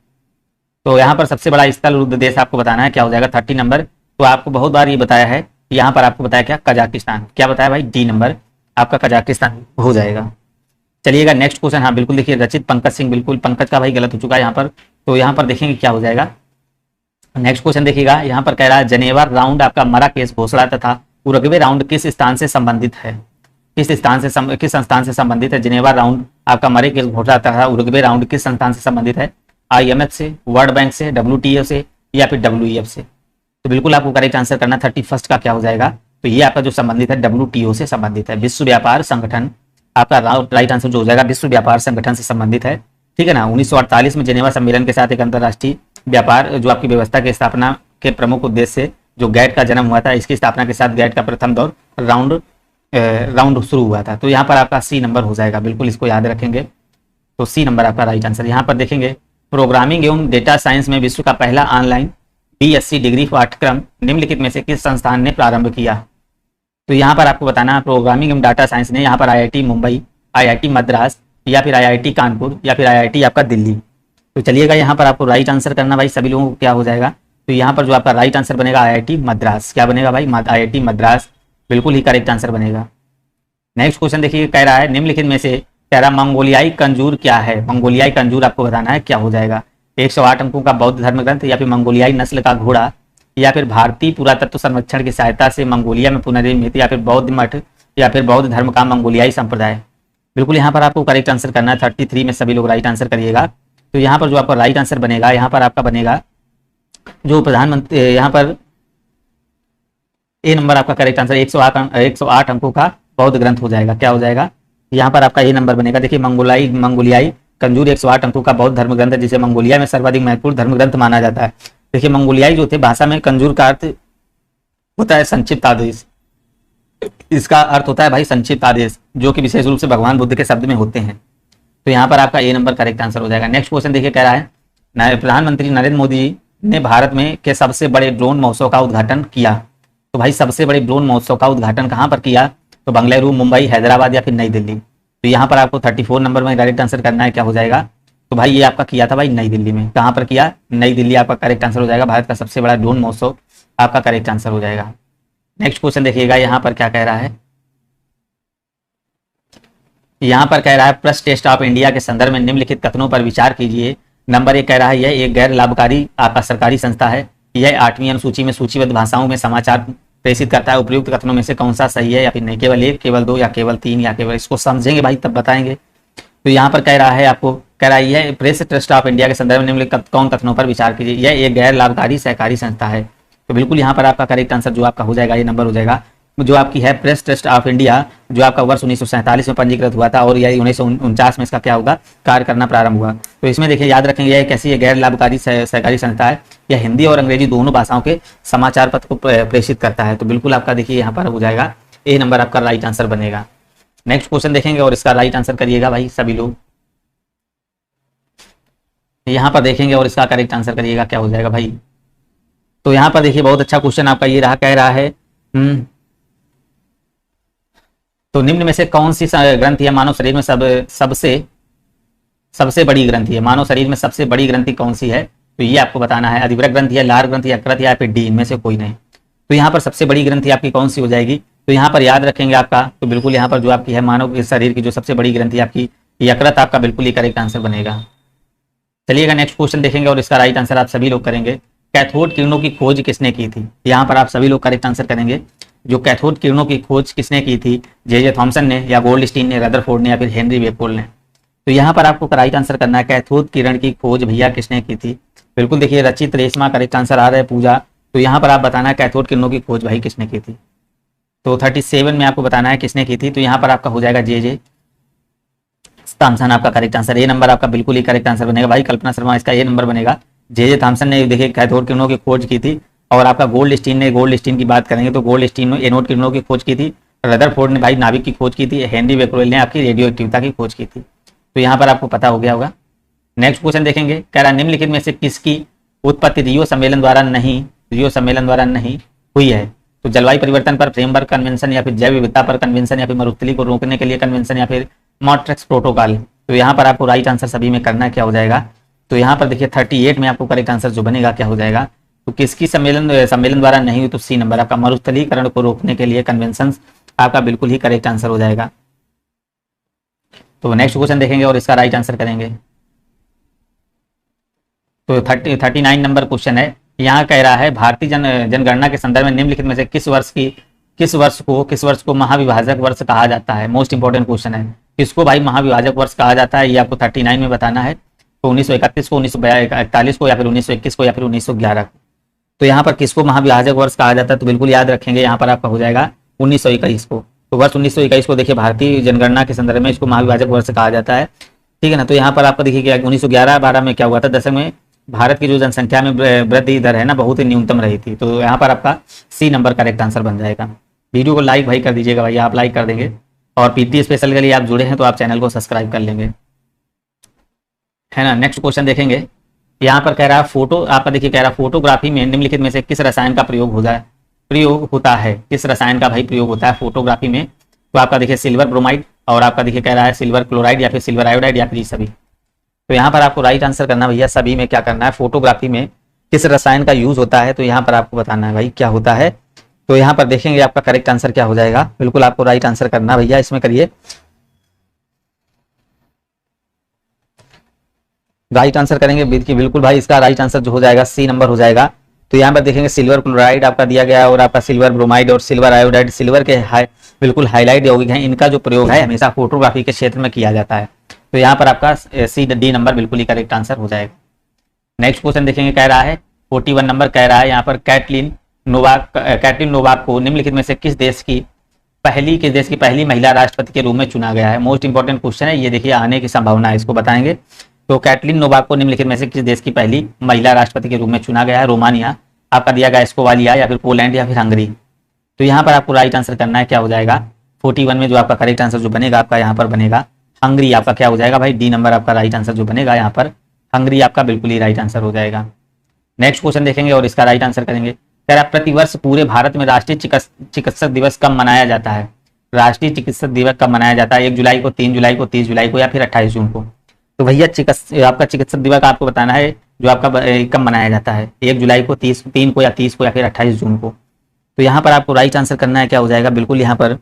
तो यहाँ पर सबसे बड़ा स्थल रुद्र देश आपको बताना है, क्या हो जाएगा 30 नंबर। तो आपको बहुत बार ये बताया है, यहाँ पर आपको बताया क्या, कजाकिस्तान। क्या बताया भाई, डी नंबर आपका कजाकिस्तान हो जाएगा। चलिएगा नेक्स्ट क्वेश्चन। हाँ बिल्कुल देखिए, रचित पंकज सिंह, बिल्कुल पंकज का भाई गलत हो चुका है यहाँ पर। तो यहाँ पर देखेंगे क्या हो जाएगा। नेक्स्ट क्वेश्चन देखिएगा, यहाँ पर कह रहा है जनेवा राउंड आपका मराकेश घोषणा तथा उरुग्वे राउंड किस स्थान से संबंधित है, किस संस्थान से संबंधित है। जनेवा राउंड आपका मराकेश घोषणा तथा उरुग्वे राउंड किस संस्थान से संबंधित है, IMF से, वर्ल्ड बैंक से, WTO से या फिर WEF से। तो बिल्कुल आपको करेक्ट आंसर करना 31 का क्या हो जाएगा। तो ये आपका जो संबंधित है WTO से संबंधित है, विश्व व्यापार संगठन। आपका राइट आंसर जो हो जाएगा विश्व व्यापार संगठन से संबंधित है, ठीक है ना। 1948 में जेनेवा सम्मेलन के साथ एक अंतर्राष्ट्रीय व्यापार जो आपकी व्यवस्था की स्थापना के प्रमुख उद्देश्य से जो गैट का जन्म हुआ था, इसकी स्थापना के साथ गैट का प्रथम दौर राउंड शुरू हुआ था। तो यहाँ पर आपका C नंबर हो जाएगा, बिल्कुल इसको याद रखेंगे। तो C नंबर आपका राइट आंसर। यहाँ पर देखेंगे प्रोग्रामिंग एवं डेटा साइंस में विश्व का पहला ऑनलाइन BSc डिग्री पाठ्यक्रम निम्नलिखित में से किस संस्थान ने प्रारंभ किया। तो यहाँ पर आपको बताना है प्रोग्रामिंग एवं डाटा साइंस ने यहाँ पर IIT मुंबई, IIT मद्रास या फिर IIT कानपुर या फिर IIT आपका दिल्ली। तो चलिएगा यहाँ पर आपको राइट आंसर करना भाई सभी लोगों को क्या हो जाएगा। तो यहाँ पर जो आपका राइट आंसर बनेगा IIT मद्रास। क्या बनेगा भाई, IIT मद्रास बिल्कुल ही करेक्ट आंसर बनेगा। नेक्स्ट क्वेश्चन देखिए, कह रहा है निम्नलिखित में से कह रहा मंगोलियाई कंजूर क्या है। मंगोलियाई कंजूर आपको बताना है क्या हो जाएगा, 108 अंकों का बौद्ध धर्म ग्रंथ या फिर मंगोलियाई नस्ल का घोड़ा या फिर भारतीय पुरातत्व सर्वेक्षण की सहायता से मंगोलिया में पुनर्निर्मित या फिर बौद्ध मठ या फिर बौद्ध धर्म का मंगोलियाई संप्रदाय। बिल्कुल यहाँ पर आपको करेक्ट आंसर करना है। 33 में सभी लोग राइट आंसर करिएगा। तो यहाँ पर जो आपका राइट आंसर बनेगा, यहाँ पर आपका बनेगा जो प्रधानमंत्री, यहाँ पर A नंबर आपका करेक्ट आंसर 108 अंकों का बौद्ध ग्रंथ हो जाएगा। क्या हो जाएगा, यहाँ पर आपका A नंबर बनेगा। देखिए मंगोलियाई कंजूर 108 अंकों का बौद्ध धर्म ग्रंथ है, जिसे मंगोलिया में सर्वाधिक महत्वपूर्ण धर्म ग्रंथ माना जाता है। देखिए मंगोलियाई जो थे, भाषा में कंजूर का अर्थ होता है संक्षिप्त आदेश। इसका अर्थ होता है भाई संक्षिप्त आदेश, जो कि विशेष रूप से भगवान बुद्ध के शब्द में होते हैं। तो यहाँ पर आपका A नंबर करेक्ट आंसर हो जाएगा। नेक्स्ट क्वेश्चन देखिए, कह रहा है प्रधानमंत्री नरेंद्र मोदी ने भारत में के सबसे बड़े ड्रोन महोत्सव का उद्घाटन किया। तो भाई सबसे बड़े ड्रोन महोत्सव का उद्घाटन कहाँ पर किया, तो बेंगलुरु, मुंबई, हैदराबाद या फिर नई दिल्ली। तो यहाँ पर आपको 34 नंबर में डायरेक्ट आंसर करना है, क्या हो जाएगा। तो भाई ये आपका किया था भाई नई दिल्ली में। कहाँ पर किया, नई दिल्ली आपका करेक्ट आंसर हो जाएगा। भारत का सबसे बड़ा ड्रोन महोत्सव आपका करेक्ट आंसर हो जाएगा। नेक्स्ट क्वेश्चन देखिएगा, यहाँ पर क्या कह रहा है। यहाँ पर कह रहा है प्रेस टेस्ट ऑफ इंडिया के संदर्भ में निम्नलिखित कथनों पर विचार कीजिए। नंबर 1 कह रहा है यह एक गैर लाभकारी आपका सरकारी संस्था है। यह 8वीं अनुसूची में सूचीबद्ध भाषाओं में समाचार प्रेषित करता है। उपयुक्त कथनों में से कौन सा सही है या फिर नहीं, केवल 1, केवल 2 या केवल 3 या केवल, इसको समझेंगे भाई तब बताएंगे। तो यहाँ पर कह रहा है आपको, कह रहा है यह प्रेस ट्रस्ट ऑफ इंडिया के संदर्भ में निम्नलिखित कौन कथनों पर विचार कीजिए। यह एक गैर लाभकारी सहकारी संस्था है। तो बिल्कुल यहाँ पर आपका करेक्ट आंसर जो आपका हो जाएगा, ये नंबर हो जाएगा जो आपकी है प्रेस ट्रस्ट ऑफ इंडिया, जो आपका वर्ष 1947 में पंजीकृत हुआ था और यह 1949 में इसका क्या होगा, कार्य करना प्रारंभ हुआ। तो इसमें देखिए याद रखेंगे यह कैसी है, गैर लाभकारी सहकारी संस्था है। यह हिंदी और अंग्रेजी दोनों भाषाओं के समाचार पत्र को प्रेषित करता है। तो बिल्कुल आपका देखिए यहाँ पर हो जाएगा A नंबर आपका राइट आंसर बनेगा। नेक्स्ट क्वेश्चन देखेंगे और इसका राइट आंसर करिएगा भाई सभी लोग। यहाँ पर देखेंगे और इसका करेक्ट आंसर करिएगा, क्या हो जाएगा भाई। तो यहाँ पर देखिए बहुत अच्छा क्वेश्चन आपका ये रहा, कह रहा है तो निम्न में से कौन सी ग्रंथि है मानव शरीर में सबसे बड़ी ग्रंथि है। मानव शरीर में सबसे बड़ी ग्रंथि कौन सी है, तो ये आपको बताना है। अधिवृक्क ग्रंथि है, लार ग्रंथि, यकृत या फिर डी, इनमें से कोई नहीं। तो यहाँ पर सबसे बड़ी ग्रंथि आपकी कौन सी हो जाएगी, तो यहाँ पर याद रखेंगे आपका, तो बिल्कुल यहाँ पर जो आपकी है मानव शरीर की जो सबसे बड़ी ग्रंथि आपकी यकृत, आपका बिल्कुल ही करेक्ट आंसर बनेगा। चलिएगा नेक्स्ट क्वेश्चन देखेंगे और इसका राइट आंसर आप सभी लोग करेंगे। कैथोड किरणों की खोज किसने की थी, यहाँ पर आप सभी लोग करेक्ट आंसर करेंगे। जो कैथोड किरणों की खोज किसने की थी, जे थॉमसन ने या गोल्डस्टीन ने, रदरफोर्ड ने या फिर हेनरी बेकोल ने। तो यहाँ पर आपको राइट आंसर करना है कैथोड किरण की खोज भैया किसने की थी। बिल्कुल देखिए रचित, रेशमा करेक्ट आंसर आ रहा है, पूजा। तो यहाँ पर आप बताना है कैथोड किरणों की खोज भाई किसने की थी। तो 37 में आपको बताना है किसने की थी। तो यहाँ पर आपका हो जाएगा जे थॉमसन आपका करेक्ट आंसर। A नंबर आपका बिल्कुल ही करेक्ट आंसर बनेगा भाई। कल्पना शर्मा इसका A नंबर बनेगा। जे थॉमसन ने देखिए कैथोड किरणों की खोज की थी। और आपका गोल्डस्टीन की बात करेंगे तो गोल्डस्टीन ने एनोड किरणों की खोज की थी। रदरफोर्ड ने भाई नाभिक की खोज की थी। हेनरी बेक्वेल ने आपकी रेडियो एक्टिविटी की खोज की थी। तो यहाँ पर आपको पता हो गया होगा। नेक्स्ट क्वेश्चन देखेंगे, कह रहा निम्नलिखित में से किसकी उत्पत्ति रियो सम्मेलन द्वारा नहीं हुई है। तो जलवायु परिवर्तन पर फ्रेमवर्क कन्वेंशन या फिर जैव विविधता पर कन्वेंशन या फिर मरुस्थली को रोकने के लिए कन्वेंशन या फिर मॉन्ट्रेक्स प्रोटोकॉल। तो यहाँ पर आपको राइट आंसर सभी में करना क्या हो जाएगा, तो यहाँ पर देखिए 38 में आपको करेक्ट आंसर जो बनेगा क्या हो जाएगा, तो किसकी सम्मेलन द्वारा नहीं हुई, तो सी नंबर आपका मरुस्थलीकरण को रोकने के लिए कन्वेंशन आपका बिल्कुल ही करेक्ट आंसर हो जाएगा। तो नेक्स्ट क्वेश्चन देखेंगे और इसका राइट आंसर करेंगे। तो 39 नंबर क्वेश्चन है, यहाँ कह रहा है भारतीय जनगणना के संदर्भ में निम्नलिखित में से किस वर्ष को महाविभाजक वर्ष कहा जाता है। मोस्ट इंपोर्टेंट क्वेश्चन है, किसको भाई महाविभाजक वर्ष कहा जाता है, ये आपको 39 में बताना है। तो 1931 को, 1941 को, या फिर 1921 को, या फिर 1911 को। तो यहाँ पर किसको महाविभाजक वर्ष कहा जाता है, तो बिल्कुल याद रखेंगे, यहाँ पर आपका हो जाएगा 1921 को। तो वर्ष 1921 को देखिए भारतीय जनगणना के संदर्भ में इसको महाविभाजक वर्ष कहा जाता है, ठीक है ना। तो यहाँ पर आपका देखिए 1911-12 में क्या हुआ था, दशक में भारत की जो जनसंख्या में वृद्धि दर है ना बहुत ही न्यूनतम रही थी। तो यहाँ पर आपका सी नंबर करेक्ट आंसर बन जाएगा। वीडियो को लाइक भाई कर दीजिएगा, भाई आप लाइक कर देंगे, और पीटी स्पेशल के लिए आप जुड़े हैं तो आप चैनल को सब्सक्राइब कर लेंगे, है ना। नेक्स्ट क्वेश्चन देखेंगे, यहाँ पर कह रहा है फोटो, आपका देखिए कह रहा है फोटोग्राफी में निम्नलिखित में से किस रसायन का प्रयोग होता है, किस रसायन का भाई प्रयोग होता है फोटोग्राफी में। तो आपका देखिए सिल्वर ब्रोमाइड, और आपका देखिए कह रहा है सिल्वर क्लोराइड, या फिर सिल्वर आयोडाइड, या फिर सभी। तो यहाँ पर आपको राइट आंसर करना भैया सभी में क्या करना है, फोटोग्राफी में किस रसायन का यूज होता है, तो यहाँ पर आपको बताना है भाई क्या होता है। तो यहाँ पर देखेंगे आपका करेक्ट आंसर क्या हो जाएगा, बिल्कुल आपको राइट आंसर करना भैया, इसमें करिए राइट आंसर करेंगे बिल्कुल भाई, इसका राइट आंसर जो हो जाएगा सी नंबर हो जाएगा। तो यहाँ पर देखेंगे सिल्वर क्लोराइड आपका दिया गया है, और आपका सिल्वर ब्रोमाइड और सिल्वर आयोडाइड सिल्वर के बिल्कुल हाईलाइट यौगिक हैं, इनका जो प्रयोग है हमेशा फोटोग्राफी के क्षेत्र में किया जाता है। तो यहाँ पर आपका सी डी नंबर बिल्कुल ही करेक्ट आंसर हो जाएगा। नेक्स्ट क्वेश्चन देखेंगे, कह रहा है 41 नंबर कह रहा है यहाँ पर कैटलिन नोवाक को निम्नलिखित में से किस देश की पहली महिला राष्ट्रपति के रूप में चुना गया है। मोस्ट इंपोर्टेंट क्वेश्चन है ये, देखिए आने की संभावना है, इसको बताएंगे। तो कैटलिन नोवाक को निम्नलिखित में से किस देश की पहली महिला राष्ट्रपति के रूप में चुना गया है। रोमानिया, आपका दिया गया स्लोवाकिया, या फिर पोलैंड, या फिर हंगरी। तो यहाँ पर आपको राइट आंसर करना है क्या हो जाएगा, 41 में जो आपका करेक्ट आंसर जो बनेगा आपका यहाँ पर बनेगा हंगरी, आपका क्या हो जाएगा भाई डी नंबर आपका राइट आंसर जो बनेगा यहाँ पर हंगरी आपका बिल्कुल ही राइट आंसर हो जाएगा। नेक्स्ट क्वेश्चन देखेंगे और इसका राइट आंसर करेंगे। कह रहा प्रतिवर्ष पूरे भारत में राष्ट्रीय चिकित्सक दिवस कब मनाया जाता है। राष्ट्रीय चिकित्सक दिवस कब मनाया जाता है, 1 जुलाई को, 3 जुलाई को, 30 जुलाई को, या फिर 28 जून को। तो भैया आपका चिकित्सक दिवस आपको बताना है जो आपका कब मनाया जाता है, 1 जुलाई को, 3 को, या 30 को, या फिर 28 जून को। तो यहाँ पर आपको राइट आंसर करना है क्या हो जाएगा, बिल्कुल यहाँ पर,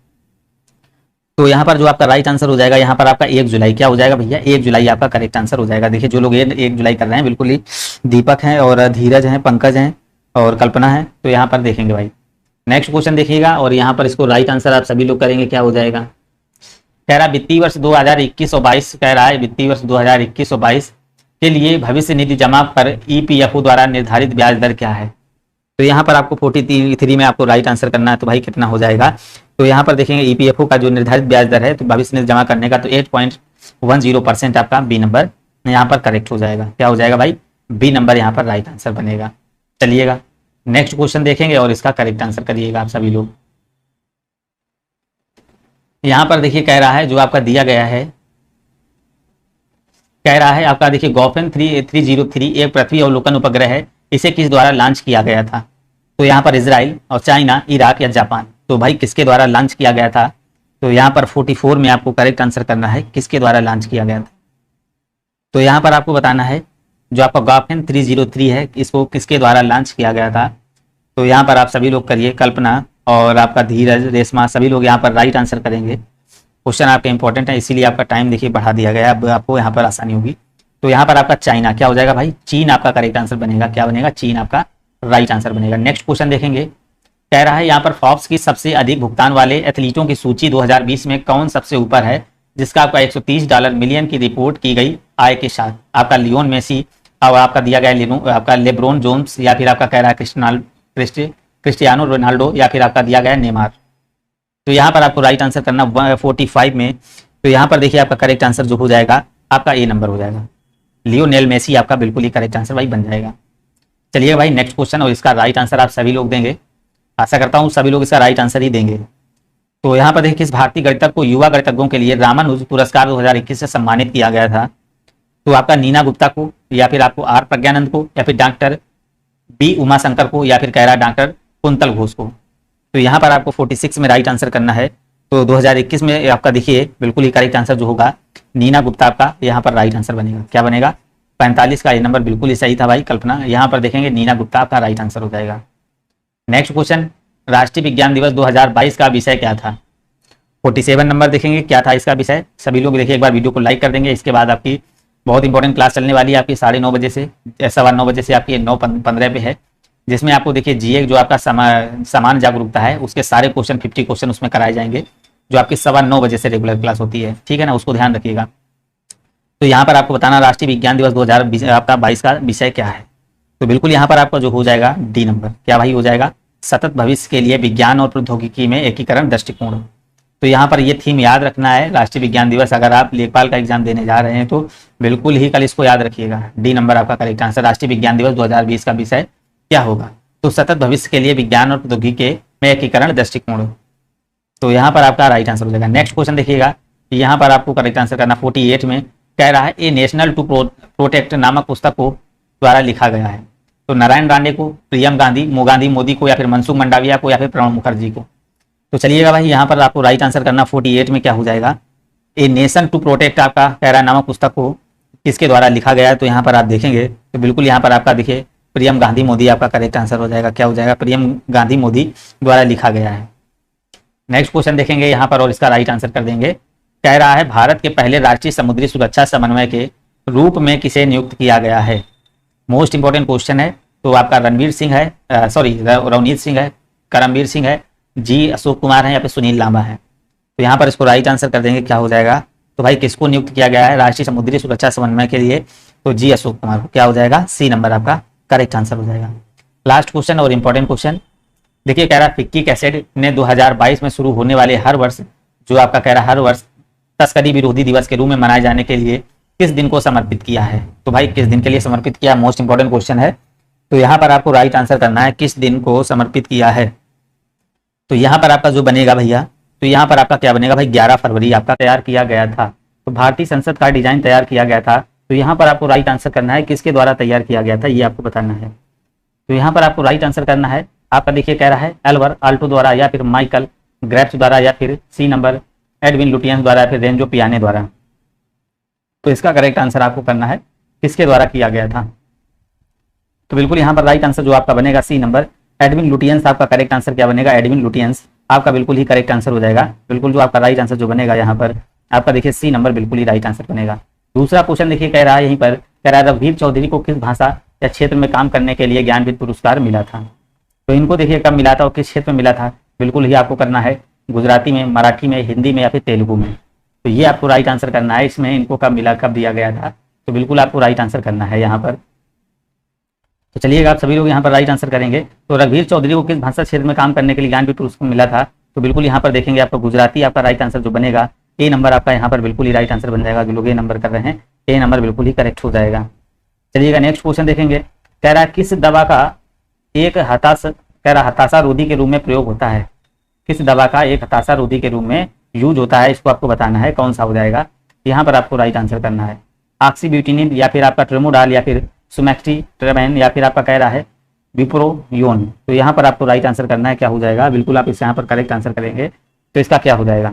तो यहाँ पर जो आपका राइट आंसर हो जाएगा यहाँ पर आपका 1 जुलाई क्या हो जाएगा भैया, 1 जुलाई आपका करेक्ट आंसर हो जाएगा। देखिए जो लोग 1 जुलाई कर रहे हैं बिल्कुल ही दीपक हैं, और धीरज हैं, पंकज हैं, और कल्पना है। तो यहाँ पर देखेंगे भाई नेक्स्ट क्वेश्चन देखिएगा, और यहाँ पर इसको राइट आंसर आप सभी लोग करेंगे क्या हो जाएगा। कह रहा वित्तीय वर्ष 2021 और 22 कह रहा है वित्तीय वर्ष 2021 और 22 के लिए भविष्य निधि जमा पर ईपीएफओ द्वारा निर्धारित ब्याज दर क्या है। तो यहाँ पर आपको 43 में आपको राइट आंसर करना है, तो भाई कितना हो जाएगा। तो यहाँ पर देखेंगे ईपीएफओ का जो निर्धारित ब्याज दर है तो भविष्य निधि जमा करने का, तो 8.10% आपका बी नंबर यहाँ पर करेक्ट हो जाएगा। क्या हो जाएगा भाई, बी नंबर यहाँ पर राइट आंसर बनेगा। चलिएगा नेक्स्ट क्वेश्चन देखेंगे और इसका करेक्ट आंसर करिएगा आप सभी लोग। यहाँ पर देखिए कह रहा है जो आपका दिया गया है, कह रहा है आपका देखिए गॉफेन 303 एक पृथ्वी अवलोकन उपग्रह है, इसे किस द्वारा लॉन्च किया गया था। तो यहाँ पर इजराइल और चाइना, इराक या जापान। तो भाई किसके द्वारा लॉन्च किया गया था, तो यहाँ पर 44 में आपको करेक्ट आंसर करना है किसके द्वारा लॉन्च किया गया था। तो यहाँ पर आपको बताना है जो आपका गॉफेन 303 है इसको किसके द्वारा लॉन्च किया गया था। तो यहाँ पर आप सभी लोग करिए, कल्पना और आपका धीरज, रेशमा, सभी लोग यहाँ पर राइट आंसर करेंगे। क्वेश्चन आपका इंपॉर्टेंट है इसीलिए आपका टाइम देखिए बढ़ा दिया गया है, अब आपको यहाँ पर आसानी होगी। तो यहाँ पर आपका चाइना क्या हो जाएगा भाई, चीन आपका करेक्ट आंसर बनेगा। क्या बनेगा, चीन आपका राइट आंसर बनेगा। नेक्स्ट क्वेश्चन देखेंगे, कह रहा है यहाँ पर फॉर्ब्स की सबसे अधिक भुगतान वाले एथलीटों की सूची 2020 में कौन सबसे ऊपर है, जिसका आपका $130 मिलियन की रिपोर्ट की गई आय के साथ। आपका लियोन मेसी, और आपका दिया गया आपका लेब्रोन जेम्स, या फिर आपका कह रहा है क्रिस्टियानो रोनाल्डो, या फिर आपका दिया गया नेमार। तो यहाँ पर आपको राइट आंसर करना 45 में। तो यहाँ पर देखिए आपका करेक्ट आंसर जो हो जाएगा आपका ए नंबर हो जाएगा, लियोनेल मेसी आपका बिल्कुल ही करेक्ट आंसर भाई बन जाएगा। चलिए भाई नेक्स्ट क्वेश्चन, और इसका राइट आंसर आप सभी लोग देंगे, आशा करता हूँ सभी लोग इसका राइट आंसर ही देंगे। तो यहाँ पर देखिए किस भारतीय गणितज्ञ को युवा गणितज्ञों के लिए रामानुज पुरस्कार 2021 से सम्मानित किया गया था। तो आपका नीना गुप्ता को, या फिर आपको आर प्रज्ञानंद को, या फिर डॉक्टर बी उमाशंकर को, या फिर कह रहा डॉक्टर कुंतल घोष को। तो यहाँ पर आपको 46 में राइट आंसर करना है। तो 2021 में आपका देखिए बिल्कुल ही करेक्ट आंसर जो होगा नीना गुप्ता आपका यहाँ पर राइट आंसर बनेगा। क्या बनेगा? 45 का ये नंबर बिल्कुल ही सही था भाई, कल्पना। यहाँ पर देखेंगे नीना गुप्ता आपका राइट आंसर हो जाएगा। नेक्स्ट क्वेश्चन, राष्ट्रीय विज्ञान दिवस 2022 का विषय क्या था? 47 नंबर देखेंगे क्या था इसका विषय। सभी लोग देखिए एक बार वीडियो को लाइक कर देंगे। इसके बाद आपकी बहुत इंपॉर्टेंट क्लास चलने वाली है आपकी 9:30 बजे से 9:15 बजे से आपकी 9:15 पे है, जिसमें आपको देखिए जीए जो आपका समान जागरूकता है उसके सारे क्वेश्चन 50 क्वेश्चन उसमें कराए जाएंगे, जो आपकी 9:15 बजे से रेगुलर क्लास होती है, ठीक है ना, उसको ध्यान रखिएगा। तो यहाँ पर आपको बताना राष्ट्रीय विज्ञान दिवस 2020 आपका 22 का विषय क्या है। तो बिल्कुल यहाँ पर आपका जो हो जाएगा डी नंबर। क्या भाई हो जाएगा? सतत भविष्य के लिए विज्ञान और प्रौद्योगिकी में एकीकरण दृष्टिकोण। तो यहाँ पर ये थीम याद रखना है, राष्ट्रीय विज्ञान दिवस। अगर आप लेखपाल का एग्जाम देने जा रहे हैं तो बिल्कुल ही कल इसको याद रखिएगा। डी नंबर आपका करेक्ट आंसर। राष्ट्रीय विज्ञान दिवस 2020 का विषय क्या होगा? तो सतत भविष्य के लिए विज्ञान और प्रौद्योगिकी में एकीकरण दृष्टिकोण। तो यहाँ पर आपका राइट आंसर हो जाएगा। नेक्स्ट क्वेश्चन देखिएगा, यहाँ पर आपको करेक्ट आंसर करना 48 में कह रहा है ए नेशनल टू प्रोटेक्ट नामक पुस्तक को द्वारा लिखा गया है। तो नारायण राणे को, प्रियम गांधी, गांधी मोदी को, या फिर मनसुख मंडाविया को, या फिर प्रणब मुखर्जी को। तो चलिएगा भाई यहाँ पर आपको राइट आंसर करना 48 में क्या हो जाएगा? ए नेशन टू प्रोटेक्ट आपका कह रहा है नामक पुस्तक को किसके द्वारा लिखा गया है। तो यहाँ पर आप देखेंगे तो बिल्कुल यहाँ पर आपका देखिए प्रियम गांधी मोदी आपका करेक्ट आंसर हो जाएगा। क्या हो जाएगा? प्रियम गांधी मोदी द्वारा लिखा गया है। नेक्स्ट क्वेश्चन देखेंगे यहाँ पर और इसका राइट आंसर कर देंगे। कह रहा है भारत के पहले राष्ट्रीय समुद्री सुरक्षा समन्वय के रूप में किसे नियुक्त किया गया है? मोस्ट इंपॉर्टेंट क्वेश्चन है। तो आपका रणवीर सिंह है, रवनीत सिंह है, करमवीर सिंह है, जी अशोक कुमार है, या फिर सुनील लांबा है। तो यहाँ पर इसको राइट आंसर कर देंगे। क्या हो जाएगा? तो भाई किसको नियुक्त किया गया है राष्ट्रीय समुद्री सुरक्षा समन्वय के लिए? तो जी अशोक कुमार को। क्या हो जाएगा? सी नंबर आपका करेक्ट आंसर हो जाएगा। लास्ट क्वेश्चन और इंपॉर्टेंट क्वेश्चन देखिए, कह रहा है फिक्की कैसेट ने 2022 में शुरू होने वाले हर वर्ष जो आपका कह रहा है हर वर्ष तस्करी विरोधी दिवस के रूप में मनाए जाने के लिए किस दिन को समर्पित किया है? तो भाई किस दिन के लिए समर्पित किया? मोस्ट इंपॉर्टेंट क्वेश्चन है। तो यहाँ पर आपको राइट आंसर करना है किस दिन को समर्पित किया है। तो यहाँ पर आपका जो बनेगा भैया, तो यहाँ पर आपका क्या बनेगा भाई? 11 फरवरी आपका तैयार किया गया था। तो भारतीय संसद का डिजाइन तैयार किया गया था। तो यहाँ पर आपको राइट आंसर करना है किसके द्वारा तैयार किया गया था, ये आपको बताना है। तो यहाँ पर आपको राइट आंसर करना है आपका देखिए कह रहा है एल्बर आल्टो द्वारा, या फिर माइकल ग्रेप्स द्वारा, या फिर सी नंबर एडविन लुटियंस द्वारा, या फिर रेंजो पियाने द्वारा। तो इसका करेक्ट आंसर आपको करना है किसके द्वारा किया गया था। तो बिल्कुल यहाँ पर राइट आंसर जो आपका बनेगा सी नंबर एडविन लुटियंस आपका करेक्ट आंसर क्या बनेगा? एडविन लुटियंस आपका बिल्कुल ही करेक्ट आंसर हो जाएगा। बिल्कुल जो आपका राइट आंसर जो बनेगा यहाँ पर आपका देखिए सी नंबर बिल्कुल ही राइट आंसर बनेगा। दूसरा क्वेश्चन देखिए कह रहा है यहीं पर कह रहा है रघुवीर चौधरी को किस भाषा या क्षेत्र में काम करने के लिए ज्ञानपीठ पुरस्कार मिला था? तो इनको देखिए कब मिला था और किस क्षेत्र में मिला था। बिल्कुल ही आपको करना है गुजराती में, मराठी में, हिंदी में, या फिर तेलुगु में। तो ये आपको राइट आंसर करना है। इसमें इनको कब मिला, कब दिया गया था, तो बिल्कुल आपको राइट आंसर करना है यहाँ पर। तो चलिएगा आप सभी लोग यहाँ पर राइट आंसर करेंगे। तो रघुवीर चौधरी को किस भाषा क्षेत्र में काम करने के लिए ज्ञानपीठ पुरस्कार मिला था? तो बिल्कुल यहाँ पर देखेंगे आपको गुजराती आपका राइट आंसर जो बनेगा ए नंबर आपका यहाँ पर बिल्कुल ही राइट आंसर बन जाएगा। जो लोग ए नंबर कर रहे हैं ए नंबर बिल्कुल ही करेक्ट हो जाएगा। चलिएगा नेक्स्ट क्वेश्चन देखेंगे। कह रहा है किस दवा का एक हताशा रोधी के रूप में प्रयोग होता है? किस दवा का एक हताशा रोधी के रूप में यूज होता है, इसको आपको बताना है कौन सा हो जाएगा। यहाँ पर आपको राइट आंसर करना है ऑक्सीब्यूटिनिन, या फिर आपका ट्रेमोडाल, या फिर सुमेक्ट्रीट्रेमेन, या फिर आपका कह रहा है विप्रोयोन। तो यहाँ पर आपको राइट आंसर करना है क्या हो जाएगा। बिल्कुल आप इस यहाँ पर करेक्ट आंसर करेंगे तो इसका क्या हो जाएगा।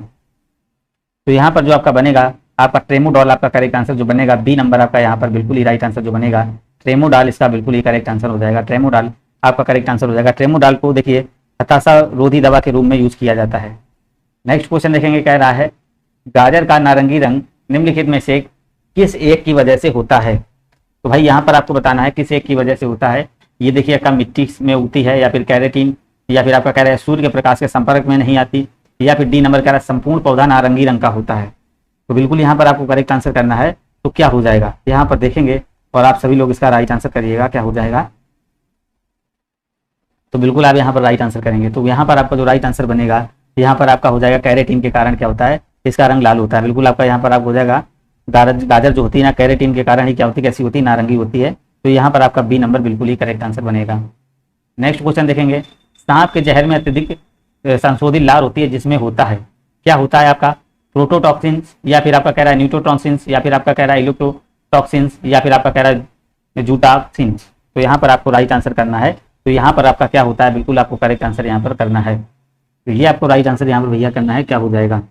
तो यहाँ पर जो आपका बनेगा आपका ट्रेमोडॉल आपका करेक्ट आंसर जो बनेगा बी नंबर आपका यहाँ पर बिल्कुल ही राइट आंसर जो बनेगा ट्रेमोडाल इसका बिल्कुल ही करेक्ट आंसर हो जाएगा। ट्रेमोडाल आपका करेक्ट आंसर हो जाएगा। ट्रेमोडाल को देखिए हताशा रोधी दवा के रूप में यूज किया जाता है। नेक्स्ट क्वेश्चन देखेंगे कह रहा है गाजर का नारंगी रंग निम्नलिखित में से किस एक की वजह से होता है? तो भाई यहाँ पर आपको बताना है किस एक की वजह से होता है। ये देखिए आपका मिट्टी में उगती है, या फिर कैरेटीन, या फिर आपका कह रहा है सूर्य के प्रकाश के संपर्क में नहीं आती, या फिर डी नंबर कह रहा है संपूर्ण पौधा नारंगी रंग का होता है। तो बिल्कुल यहाँ पर आपको करेक्ट आंसर करना है। तो क्या हो जाएगा यहाँ पर देखेंगे और आप सभी लोग इसका राइट आंसर करिएगा क्या हो जाएगा। तो बिल्कुल आप यहाँ पर राइट आंसर करेंगे। तो यहाँ पर आपका जो राइट आंसर बनेगा यहाँ पर आपका हो जाएगा कैरेटीन के कारण क्या होता है, इसका रंग लाल होता है। बिल्कुल आपका यहाँ पर आप हो जाएगा गाजर जो होती है ना कैरेटीन के कारण ही क्या होती है, कैसी होती है, नारंगी होती है। तो यहाँ पर आपका बी नंबर बिल्कुल ही करेक्ट आंसर बनेगा। नेक्स्ट क्वेश्चन देखेंगे सांप के जहर में अत्यधिक संशोधित लार होती है जिसमें होता है क्या होता है आपका प्रोटोटॉक्सिन्स, या फिर आपका कह रहा है न्यूट्रोटॉक्सिन्स, या फिर आपका कह रहा है इलेक्ट्रोटॉक्सिन्स, या फिर आपका कह रहा है जूटाक्सिन्स। तो यहाँ पर आपको राइट आंसर करना है। तो यहाँ पर आपका क्या होता है, बिल्कुल आपको करेक्ट आंसर यहाँ पर करना है। तो ये आपको राइट आंसर यहाँ पर भैया करना है क्या हो जाएगा।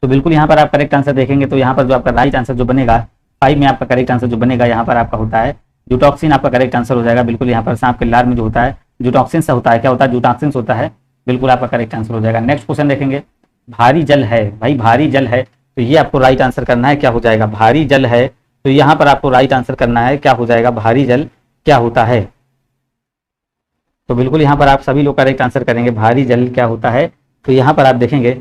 तो बिल्कुल यहाँ पर आप करेक्ट आंसर देखेंगे तो यहाँ पर जो आपका राइट आंसर जो बनेगा 5 में आपका करेक्ट आंसर जो बनेगा यहाँ पर आपका होता है जूटॉक्सिन, आपका करेक्ट आंसर हो जाएगा। बिल्कुल यहाँ पर सांप के लार में जो होता है जूटॉक्सिन से होता है, क्या होता है, जूटॉक्सिन होता है। बिल्कुल आपका करेक्ट आंसर हो जाएगा। नेक्स्ट क्वेश्चन देखेंगे, भारी जल है, भाई भारी जल है तो ये आपको राइट आंसर करना है, क्या हो जाएगा, भारी जल है तो यहाँ पर आपको राइट आंसर करना है, क्या हो जाएगा, भारी जल क्या होता है। तो बिल्कुल यहाँ पर आप सभी लोग करेक्ट आंसर करेंगे, भारी जल क्या होता है। तो यहाँ पर आप देखेंगे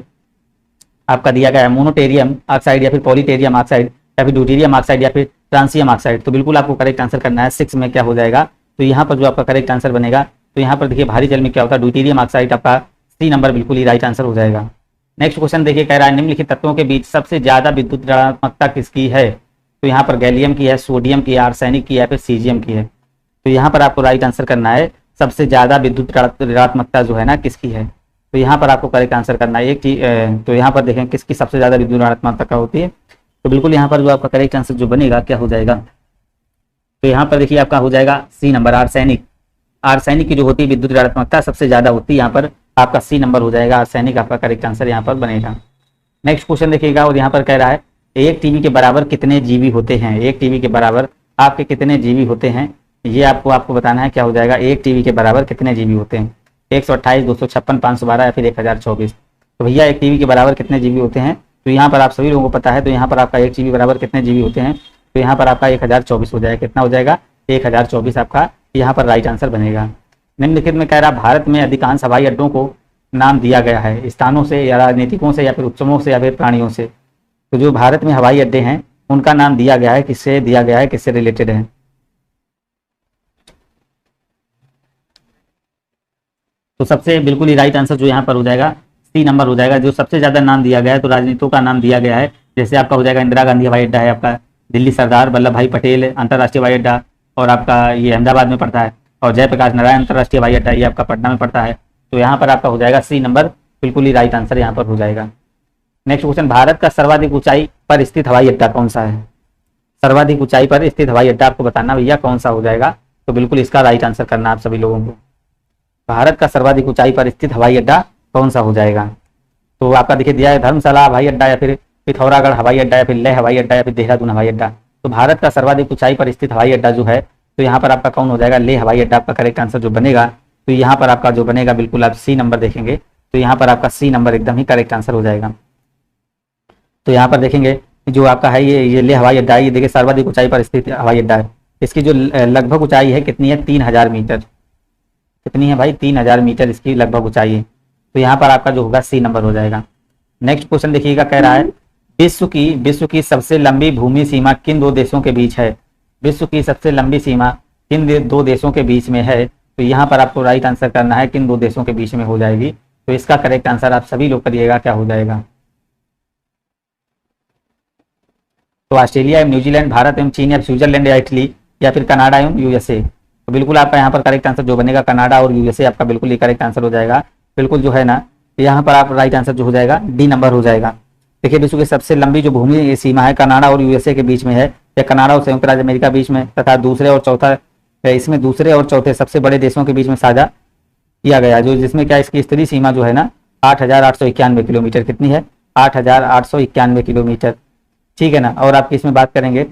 आपका दिया गया है मोनोटेरियम ऑक्साइड या फिर पॉलीटेरियम ऑक्साइड या फिर ड्यूटेरियम ऑक्साइड या फिर ट्रांसियम ऑक्साइड। तो बिल्कुल आपको करेक्ट आंसर करना है 6 में क्या हो जाएगा। तो यहाँ पर जो आपका करेक्ट आंसर बनेगा तो यहाँ पर देखिए भारी जल में क्या होता है, ड्यूटेरियम ऑक्साइड, आपका सी नंबर बिल्कुल ही राइट आंसर हो जाएगा। नेक्स्ट क्वेश्चन देखिए, कह रहा है निम्नलिखित तत्वों के बीच सबसे ज्यादा विद्युत ऋणात्मकता किसकी है। तो यहाँ पर गैलियम की है, सोडियम की है, आर्सेनिक की है, फिर सीजियम की है। तो यहाँ पर आपको राइट आंसर करना है सबसे ज्यादा विद्युत ऋणात्मकता जो है ना किसकी है। तो यहाँ पर आपको करेक्ट आंसर करना है एक चीज। तो यहाँ पर देखें किसकी सबसे ज्यादा विद्युत ऋणात्मकता होती है। तो बिल्कुल यहाँ पर जो आपका करेक्ट आंसर जो बनेगा क्या हो जाएगा। तो यहाँ पर देखिए आपका हो जाएगा सी नंबर, आर्सेनिक। आर्सेनिक की जो होती है विद्युत ऋणात्मकता सबसे ज्यादा होती है, यहाँ पर आपका सी नंबर हो जाएगा, आर्सेनिक आपका करेक्ट आंसर यहाँ पर बनेगा। नेक्स्ट क्वेश्चन देखिएगा, और यहाँ पर कह रहा है एक टीबी के बराबर कितने जीबी होते हैं। एक टीबी के बराबर आपके कितने जीबी होते हैं, ये आपको बताना है, क्या हो जाएगा, एक टीबी के बराबर कितने जीबी होते हैं। 128, 256, 512 या फिर 1024। तो भैया एक टीबी के बराबर कितने जीबी होते हैं। तो यहाँ पर आप सभी लोगों को पता है। तो यहाँ पर आपका एक जीबी बराबर कितने जीबी होते हैं। तो यहाँ पर आपका 1024 हो जाएगा। कितना हो जाएगा, 1024 आपका यहाँ पर राइट आंसर बनेगा। निम्नलिखित में कह रहा भारत में अधिकांश हवाई अड्डों को नाम दिया गया है स्थानों से या राजनीतिकों से या फिर उत्सवों से या फिर प्राणियों से। तो जो भारत में हवाई अड्डे हैं उनका नाम दिया गया है, किससे दिया गया है, किससे रिलेटेड है। तो सबसे बिल्कुल ही राइट आंसर जो यहाँ पर हो जाएगा सी नंबर हो जाएगा। जो सबसे ज्यादा नाम दिया गया है तो राजनीतियों का नाम दिया गया है। जैसे आपका हो जाएगा इंदिरा गांधी हवाई अड्डा है, आपका दिल्ली सरदार वल्लभ भाई पटेल अंतर्राष्ट्रीय हवाई अड्डा, और आपका ये अहमदाबाद में पड़ता है, और जयप्रकाश नारायण अंतर्राष्ट्रीय हवाई अड्डा ये आपका पटना में पड़ता है। तो यहाँ पर आपका हो जाएगा सी नंबर बिल्कुल ही राइट आंसर यहाँ पर हो जाएगा। नेक्स्ट क्वेश्चन, भारत का सर्वाधिक ऊंचाई पर स्थित हवाई अड्डा कौन सा है। सर्वाधिक ऊंचाई पर स्थित हवाई अड्डा आपको बताना भैया कौन सा हो जाएगा। तो बिल्कुल इसका राइट आंसर करना आप सभी लोगों को, भारत का सर्वाधिक ऊंचाई पर स्थित हवाई अड्डा कौन सा हो जाएगा। तो आपका देखिए दिया है धर्मशाला हवाई अड्डा या फिर पिथौरागढ़ हवाई अड्डा या फिर लेह हवाई अड्डा या फिर देहरादून हवाई अड्डा। तो भारत का सर्वाधिक ऊंचाई पर स्थित हवाई अड्डा जो है तो यहाँ पर आपका कौन हो जाएगा, लेह हवाई अड्डा आपका करेक्ट आंसर जो बनेगा। तो यहाँ पर आपका जो बनेगा बिल्कुल आप सी नंबर देखेंगे तो यहाँ पर आपका सी नंबर एकदम ही करेक्ट आंसर हो जाएगा। तो यहाँ पर देखेंगे जो आपका है ये लेह हवाई अड्डा है, ये देखिए सर्वाधिक ऊंचाई पर स्थित हवाई अड्डा है। इसकी जो लगभग ऊंचाई है कितनी है, 3000 मीटर। कितनी है भाई, 3000 मीटर इसकी लगभग ऊंचाई है। तो यहाँ पर आपका जो होगा सी नंबर हो जाएगा। नेक्स्ट क्वेश्चन देखिएगा, कह रहा है विश्व की सबसे लंबी भूमि सीमा किन दो देशों के बीच है। विश्व की सबसे लंबी सीमा किन दो देशों के बीच में है। तो यहाँ पर आपको राइट आंसर करना है किन दो देशों के बीच में हो जाएगी। तो इसका करेक्ट आंसर आप सभी लोग करिएगा, क्या हो जाएगा। तो ऑस्ट्रेलिया एवं न्यूजीलैंड, भारत एवं चीन या स्विट्जरलैंड या इटली या फिर कनाडा एवं यूएसए। तो बिल्कुल आपका यहाँ पर करेक्ट आंसर जो बनेगा कनाडा और यूएसए आपका बिल्कुल ही करेक्ट आंसर हो जाएगा। बिल्कुल जो है ना यहाँ पर आप राइट आंसर जो हो जाएगा डी नंबर हो जाएगा। देखिए विश्व की सबसे लंबी जो भूमि सीमा है कनाडा और यूएसए के बीच में है, या कनाडा और संयुक्त राज्य अमेरिका बीच में, तथा दूसरे और चौथे सबसे बड़े देशों के बीच में साझा किया गया, जो जिसमें क्या इसकी स्तरीय सीमा जो है ना 8891 किलोमीटर। कितनी है, 8891 किलोमीटर, ठीक है ना। और आपकी इसमें बात करेंगे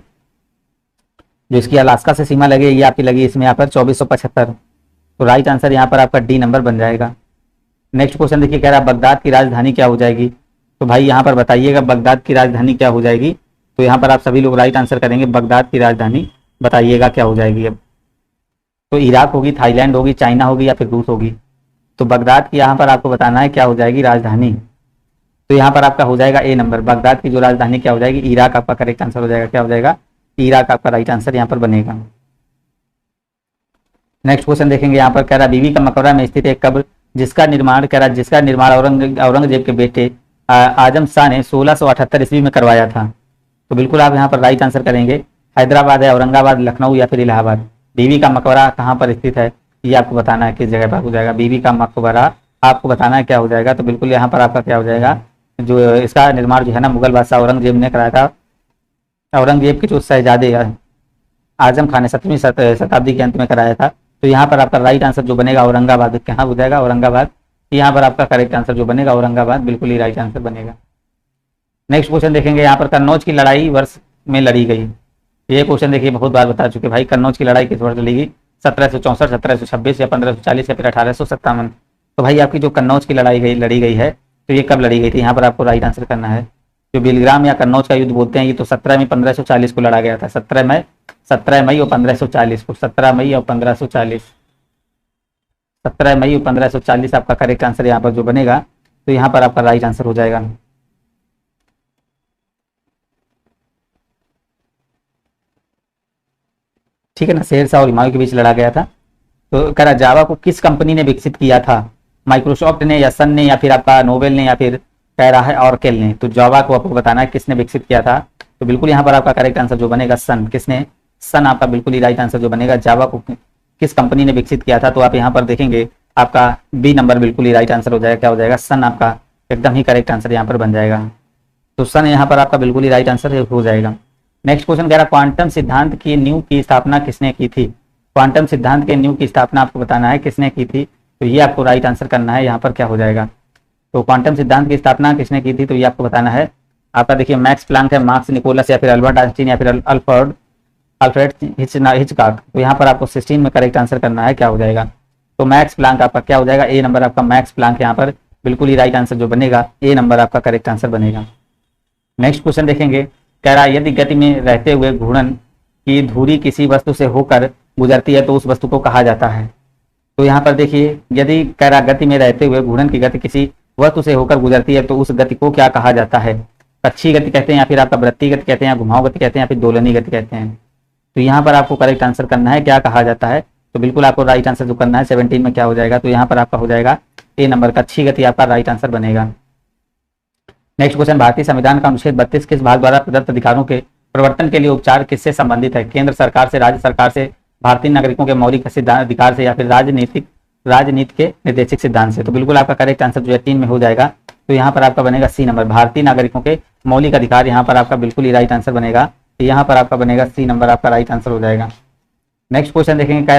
जो इसकी अलास्का से सीमा लगी, ये आपकी लगी इसमें यहाँ पर 2475। तो राइट आंसर यहाँ पर आपका डी नंबर बन जाएगा। नेक्स्ट क्वेश्चन देखिए, कह रहा है बगदाद की राजधानी क्या हो जाएगी। तो भाई यहाँ पर बताइएगा बगदाद की राजधानी क्या हो जाएगी। तो यहाँ पर आप सभी लोग राइट आंसर करेंगे, बगदाद की राजधानी बताइएगा क्या हो जाएगी। अब तो इराक होगी, थाईलैंड होगी, चाइना होगी या फिर रूस होगी। तो बगदाद की यहाँ पर आपको बताना है क्या हो जाएगी राजधानी। तो यहाँ पर आपका हो जाएगा ए नंबर, बगदाद की जो राजधानी क्या हो जाएगी, इराक आपका करेक्ट आंसर हो जाएगा। क्या हो जाएगा, इराक आपका राइट आंसर यहाँ पर बनेगा। नेक्स्ट क्वेश्चन देखेंगे, यहाँ पर कह रहा बीबी का मकबरा में स्थित एक कब्र जिसका निर्माण औरंगजेब के बेटे आजम शाह ने 1678 ईस्वी में करवाया था। तो बिल्कुल आप यहाँ पर राइट आंसर करेंगे, हैदराबाद है, औरंगाबाद, लखनऊ या फिर इलाहाबाद। बीबी का मकबरा कहाँ पर स्थित है ये आपको बताना है, किस जगह पर हो जाएगा। बीबी का मकबरा आपको बताना है क्या हो जाएगा। तो बिल्कुल यहाँ पर आपका क्या हो जाएगा, जो इसका निर्माण जो है ना मुगल बादशाह औरंगजेब ने कराया था। औरंगजेब के जो शहजादे आजम खान ने 7वीं शताब्दी के अंत में कराया था। तो यहाँ पर आपका राइट आंसर जो बनेगा औरंगाबाद, कहाँ हो जाएगा, औरंगाबाद। यहाँ पर आपका करेक्ट आंसर जो बनेगा औरंगाबाद बिल्कुल ही राइट आंसर बनेगा। नेक्स्ट क्वेश्चन देखेंगे यहाँ पर, कन्नौज की लड़ाई वर्ष में लड़ी गई। ये क्वेश्चन देखिए बहुत बार बता चुके भाई, कन्नौज की लड़ाई किस वर्ष लड़ी गई? 1764, 1726 या 1540 या फिर 1857। तो भाई आपकी जो कन्नौज की लड़ी गई है तो ये कब लड़ी गई थी? यहाँ पर आपको राइट आंसर करना है। जो बिलग्राम या कन्नौज का युद्ध बोलते हैं, ये तो 17 मई 1540 को लड़ा गया था। 17 मई और 1540 को, 17 मई और 1540, 17 मई और 1540 आपका करेक्ट आंसर यहाँ पर जो बनेगा, तो यहाँ पर आपका राइट आंसर हो जाएगा। ठीक है ना, शेरशाह और हुमायूं के बीच लड़ा गया था। तो कह रहा जावा को किस कंपनी ने विकसित किया था? माइक्रोसॉफ्ट ने या सन ने या फिर आपका नोबेल ने या फिर कह रहा है ऑरेकल ने। तो जावा को आपको बताना है किसने विकसित किया था। तो बिल्कुल यहाँ पर आपका करेक्ट आंसर जो बनेगा सन। किसने? सन आपका बिल्कुल ही राइट आंसर जो बनेगा। जावा को किस कंपनी ने विकसित किया था? तो आप यहाँ पर देखेंगे आपका बी नंबर बिल्कुल ही राइट आंसर हो जाएगा। क्या हो जाएगा? सन आपका एकदम ही करेक्ट आंसर यहाँ पर बन जाएगा। तो सन यहाँ पर आपका बिल्कुल ही राइट आंसर हो जाएगा। नेक्स्ट क्वेश्चन कह रहा क्वांटम सिद्धांत की नींव की स्थापना किसने की थी? क्वांटम सिद्धांत के नींव की स्थापना आपको बताना है किसने की थी। तो ये आपको राइट आंसर करना है। यहाँ पर क्या हो जाएगा? तो क्वांटम सिद्धांत की स्थापना किसने की थी? तो ये आपको बताना है। आपका देखिए मैक्स प्लांक है, मार्क्स निकोलस या फिर अल्बर्ट आइंस्टीन या फिर अल्फ्रेड हिचकॉक। तो यहाँ पर आपको 16 में करेक्ट आंसर करना है। क्या हो जाएगा? तो मैक्स प्लांक आपका क्या हो जाएगा? ए नंबर आपका मैक्स प्लांक यहाँ पर बिल्कुल ही राइट आंसर जो बनेगा, ए नंबर आपका करेक्ट आंसर बनेगा। नेक्स्ट क्वेश्चन देखेंगे, कह रहा है यदि गति में रहते हुए घूर्णन की धुरी किसी वस्तु से होकर गुजरती है तो उस वस्तु को कहा जाता है। तो यहाँ पर देखिए, यदि कह रहा गति में रहते हुए घूर्णन की गति किसी वस्तु से होकर गुजरती है तो उस गति को क्या कहा जाता है? कक्षीय गति कहते हैं या फिर आपका वृत्तीय गति कहते हैं या घुमाव गति कहते हैं या फिर दोलनीय गति कहते हैं। तो यहाँ पर आपको करेक्ट आंसर करना है क्या कहा जाता है। तो बिल्कुल आपको राइट आंसर जो करना है 17 में क्या हो जाएगा? तो यहाँ पर आपका हो जाएगा ए नंबर, कक्षीय गति आपका राइट आंसर बनेगा। नेक्स्ट क्वेश्चन, भारतीय संविधान का अनुच्छेद 32 किस भाग द्वारा प्रदत्त अधिकारों के प्रवर्तन के लिए उपचार किससे संबंधित है? केंद्र सरकार से, राज्य सरकार से, भारतीय नागरिकों के मौलिक अधिकार से या फिर राजनीति के निर्देशिक सिद्धांत से। तो बिल्कुल आपका करेक्ट आंसर जो है 3 में हो जाएगा। तो यहाँ पर आपका बनेगा सी नंबर, भारतीय नागरिकों के मौलिक अधिकार। यहाँ पर आपका बिल्कुल ही राइट आंसर बनेगा। तो यहाँ पर आपका बनेगा सी नंबर आपका राइट आंसर हो जाएगा। नेक्स्ट क्वेश्चन देखेंगे, कह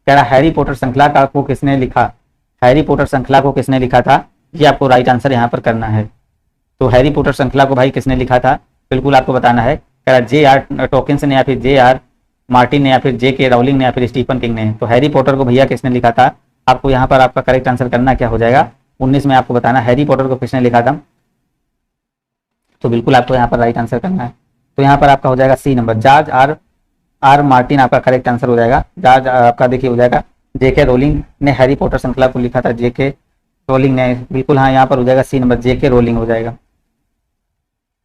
रहा हैरी पॉटर श्रृंखला को किसने लिखा? हैरी पॉटर श्रृंखला को किसने लिखा था? ये आपको राइट आंसर यहाँ पर करना है। तो हैरी पॉटर श्रृंखला को भाई किसने लिखा था? बिल्कुल आपको बताना है। कह रहा जे.आर. टॉकिंस ने या फिर जे.आर. मार्टिन ने या फिर जे.के. राउलिंग ने या फिर स्टीफन किंग ने। तो हैरी पॉटर को भैया किसने लिखा था? आपको यहाँ पर आपका करेक्ट आंसर करना क्या हो जाएगा? 19 में आपको बताना हैरी पॉटर को किसने लिखा था। तो बिल्कुल आपको यहाँ पर राइट आंसर करना है। तो यहाँ पर आपका हो जाएगा C number, George R Martin आपका करेक्ट आंसर हो जाएगा। जॉर्ज आपका देखिए हो जाएगा जे.के. रोलिंग ने हैरी पॉटर श्रृंखला को लिखा था, जे.के. रोलिंग ने। बिल्कुल हाँ, यहाँ पर हो जाएगा सी नंबर, जे.के. रोलिंग हो जाएगा।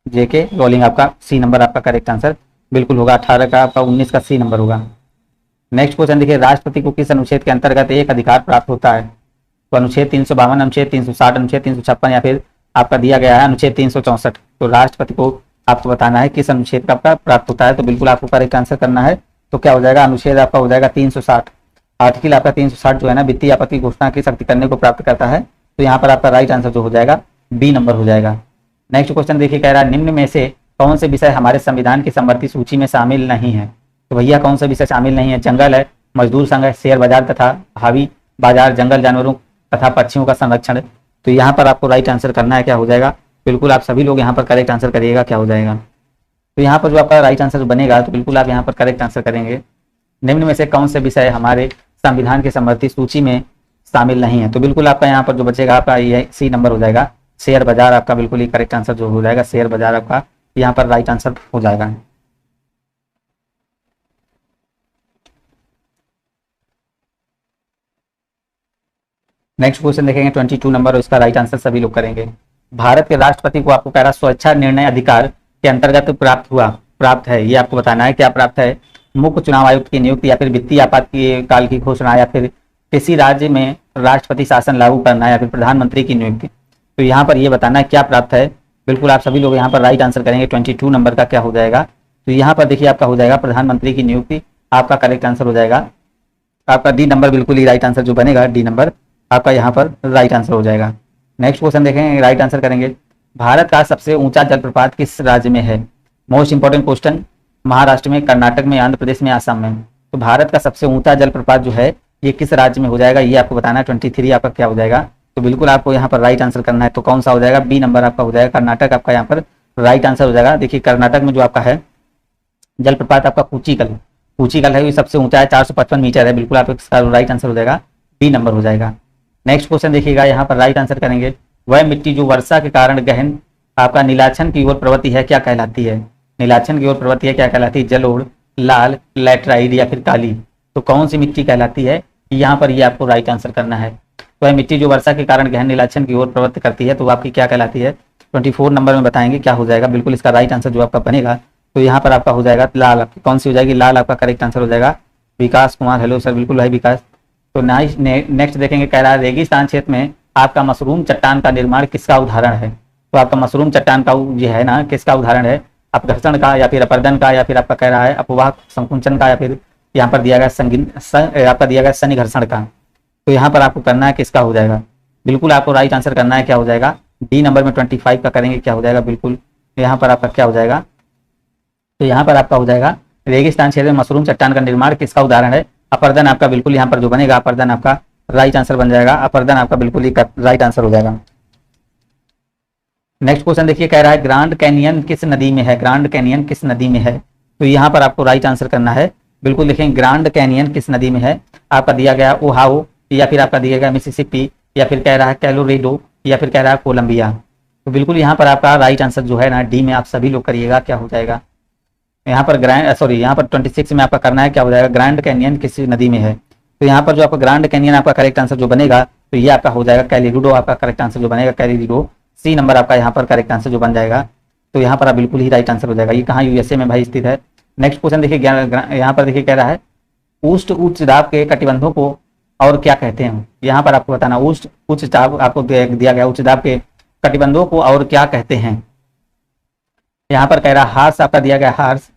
जे.के. रोलिंग आपका सी नंबर आपका करेक्ट आंसर बिल्कुल होगा। 18 का आपका 19 का सी नंबर होगा। नेक्स्ट क्वेश्चन देखिए, राष्ट्रपति को किस अनुच्छेद के अंतर्गत एक अधिकार प्राप्त होता है? तो अनुच्छेद 352, अनुच्छेद 360, अनुच्छेद 356 या फिर आपका दिया गया है अनुच्छेद 364। तो राष्ट्रपति को आपको बताना है किस अनुच्छेद का आपका प्राप्त होता है। तो बिल्कुल आपको करेक्ट आंसर करना है। तो क्या हो जाएगा? अनुच्छेद आपका हो जाएगा 360। आर्टिकल आपका 360 जो है ना, वित्तीय आपत्ति घोषणा की शक्ति करने को प्राप्त करता है। तो यहाँ पर आपका राइट आंसर जो हो जाएगा बी नंबर हो जाएगा। नेक्स्ट क्वेश्चन देखिए, कह रहा है निम्न में से कौन से विषय हमारे संविधान की समवर्ती सूची में शामिल नहीं है? तो भैया कौन सा विषय शामिल नहीं है? जंगल है, मजदूर संघ है, शेयर बाजार तथा हावी बाजार, जंगल जानवरों तथा पक्षियों का संरक्षण। तो यहाँ पर आपको राइट आंसर करना है। क्या हो जाएगा? बिल्कुल आप सभी लोग यहाँ पर करेक्ट आंसर करिएगा। क्या हो जाएगा? तो यहाँ पर जो आपका राइट आंसर बनेगा, तो बिल्कुल आप यहाँ पर करेक्ट आंसर करेंगे। निम्न में से कौन से विषय हमारे संविधान की समवर्ती सूची में शामिल नहीं है? तो बिल्कुल आपका यहाँ पर जो बचेगा आपका ये सी नंबर हो जाएगा, शेयर बाजार आपका बिल्कुल ही करेक्ट आंसर जो हो जाएगा, शेयर बाजार आपका यहाँ पर राइट आंसर हो जाएगा। नेक्स्ट क्वेश्चन देखेंगे 22 नंबर, और इसका राइट आंसर सभी लोग करेंगे। भारत के राष्ट्रपति को आपको कह रहा स्वेच्छा निर्णय अधिकार के अंतर्गत प्राप्त है। ये आपको बताना है क्या प्राप्त है? मुख्य चुनाव आयुक्त की नियुक्ति या फिर वित्तीय आपातकाल की घोषणा या फिर किसी राज्य में राष्ट्रपति शासन लागू करना या फिर प्रधानमंत्री की नियुक्ति। तो यहाँ पर ये बताना है क्या प्राप्त है। बिल्कुल आप सभी लोग यहाँ पर राइट आंसर करेंगे। 22 नंबर का क्या हो जाएगा? तो यहाँ पर देखिए आपका हो जाएगा प्रधानमंत्री की नियुक्ति, आपका करेक्ट आंसर हो जाएगा आपका डी नंबर। बिल्कुल ही राइट आंसर जो बनेगा डी नंबर आपका यहाँ पर राइट आंसर हो जाएगा। नेक्स्ट क्वेश्चन देखेंगे, राइट आंसर करेंगे। भारत का सबसे ऊंचा जलप्रपात किस राज्य में है? Most important question. महाराष्ट्र में, कर्नाटक में, आंध्र प्रदेश में, आसाम में। तो भारत का सबसे ऊंचा जलप्रपात जो है ये किस राज्य में हो जाएगा, ये आपको बताना है। 23 आपका क्या हो जाएगा? तो बिल्कुल आपको यहाँ पर राइट आंसर करना है। तो कौन सा हो जाएगा? बी नंबर आपका हो जाएगा, कर्नाटक आपका यहाँ पर राइट आंसर हो जाएगा। देखिए कर्नाटक में जो आपका है जलप्रपात आपका कुचिकल, कुचिकल है, ये सबसे ऊंचा है, 455 मीटर है। बिल्कुल आप इसका राइट आंसर हो जाएगा, बी नंबर हो जाएगा। नेक्स्ट क्वेश्चन देखिएगा, यहाँ पर राइट आंसर करेंगे, वह मिट्टी जो वर्षा के कारण गहन आपका नीलाक्षण की ओर प्रवृत्ति है क्या कहलाती है? नीलाक्षण की ओर प्रवृत्ति है क्या कहलाती है? जलोढ़, लाल, लैटराइट या फिर काली। तो कौन सी मिट्टी कहलाती है? यहाँ पर ये आपको राइट आंसर करना है। वह मिट्टी जो वर्षा के कारण गहन नीलाक्षण की ओर प्रवृत्ति करती है तो आपकी क्या कहलाती है? 24 नंबर में बताएंगे क्या हो जाएगा। बिल्कुल इसका राइट आंसर जो आपका बनेगा तो यहाँ पर आपका हो जाएगा लाल। आपकी कौन सी हो जाएगी? लाल आपका करेक्ट आंसर हो जाएगा। विकास कुमार, हेलो सर, बिल्कुल भाई विकास। तो नेक्स्ट देखेंगे, कह रहा है रेगिस्तान क्षेत्र में आपका मशरूम चट्टान का निर्माण किसका उदाहरण है? तो आपका मशरूम चट्टान का ये है ना, किसका उदाहरण है? अपघर्षण का या फिर अपरदन का या फिर आपका कह रहा है अपवाह संकुंचन का या फिर यहाँ पर दिया गया आपका दिया गया शनि घर्षण का। तो यहाँ पर आपको करना है किसका हो जाएगा? बिल्कुल आपको राइट आंसर करना है, क्या हो जाएगा? डी नंबर में 25 का करेंगे, क्या हो जाएगा? बिल्कुल यहाँ पर आपका क्या हो जाएगा? तो यहाँ पर आपका हो जाएगा रेगिस्तान क्षेत्र में मशरूम चट्टान का निर्माण किसका उदाहरण है? अपरदन आपका बिल्कुल यहाँ पर जो बनेगा अपरदन आपका राइट आंसर बन जाएगा। अपरदन आपका बिल्कुल ही राइट आंसर हो जाएगा। नेक्स्ट क्वेश्चन देखिए, कह रहा है ग्रांड कैनियन किस नदी में है? ग्रांड कैनियन किस नदी में है? तो यहाँ पर आपको राइट आंसर करना है। बिल्कुल देखेंगे ग्रांड कैनियन किस नदी में है? आपका दिया गया ओहाओ या फिर आपका दिया गया मिसिसिपी या फिर कह रहा है कैलोरेडो या फिर कह रहा है कोलंबिया। तो बिल्कुल यहाँ पर आपका राइट आंसर जो है ना डी में आप सभी लोग करिएगा, क्या हो जाएगा? यहाँ पर यहाँ पर 26 में आपका करना है, क्या हो जाएगा? ग्रैंड कैनियन किस नदी में है? तो यहाँ पर जो आपका ग्रैंड कैनियन आपका करेक्ट आंसर जो बनेगा तो ये आपका हो जाएगा कैलिडो। आपका करेक्ट आंसर जो बनेगा कैलिडो, सी नंबर आपका यहाँ पर करेक्ट आंसर जो बन जाएगा। तो यहाँ पर आप बिल्कुल ही राइट आंसर हो जाएगा। ये कहाँ? यूएसए में भाई स्थित है। नेक्स्ट क्वेश्चन देखिए, यहाँ पर देखिए कह रहा है उच्च दाब के कटिबंधों को और क्या कहते हैं? यहाँ पर आपको बताना उच्च दाब आपको दिया गया उच्च दाब के कटिबंधों को और क्या कहते हैं? यहाँ पर कह रहा है हार्स आपका दिया गया हार्स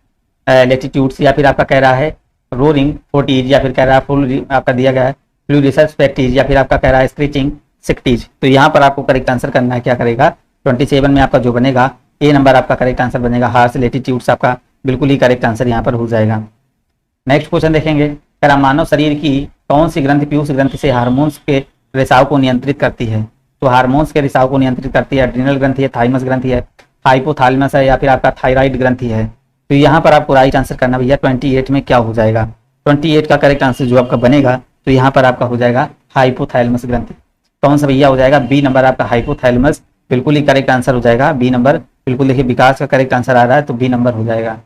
लेटिट्यूड्स या फिर आपका कह रहा है रोरिंग फोर्टीज या फिर कह रहा है फुल आपका दिया गया है फ्लूरिसस पेक्टीज या फिर आपका कह रहा है स्क्रीचिंग सिक्टीज। तो यहाँ पर आपको करेक्ट आंसर करना है, क्या करेगा? 27 में आपका जो बनेगा ए नंबर आपका करेक्ट आंसर बनेगा। हार्स लेटिट्यूड्स आपका बिल्कुल ही करेक्ट आंसर यहाँ पर हो जाएगा। नेक्स्ट क्वेश्चन देखेंगे, कह रहा मानव शरीर की कौन सी ग्रंथि पीयूष ग्रंथि से हार्मोन्स के रिसाव को नियंत्रित करती है? तो हार्मोन्स के रिसाव को नियंत्रित करती है एड्रिनल ग्रंथि है, थाइमस ग्रंथि है, हाइपोथैलेमस है या फिर आपका थायराइड ग्रंथि है। तो यहाँ पर आपको राइट आंसर करना भैया 28 में क्या हो जाएगा? 28 का करेक्ट आंसर जो आपका बनेगा तो यहाँ पर आपका हो जाएगा हाइपोथैलेमस ग्रंथि। कौन सा भैया हो जाएगा? बी नंबर आपका हाइपोथैलेमस बिल्कुल ही करेक्ट आंसर हो जाएगा, बी नंबर। बिल्कुल देखिए विकास का करेक्ट आंसर आ रहा है तो बी नंबर हो जाएगा।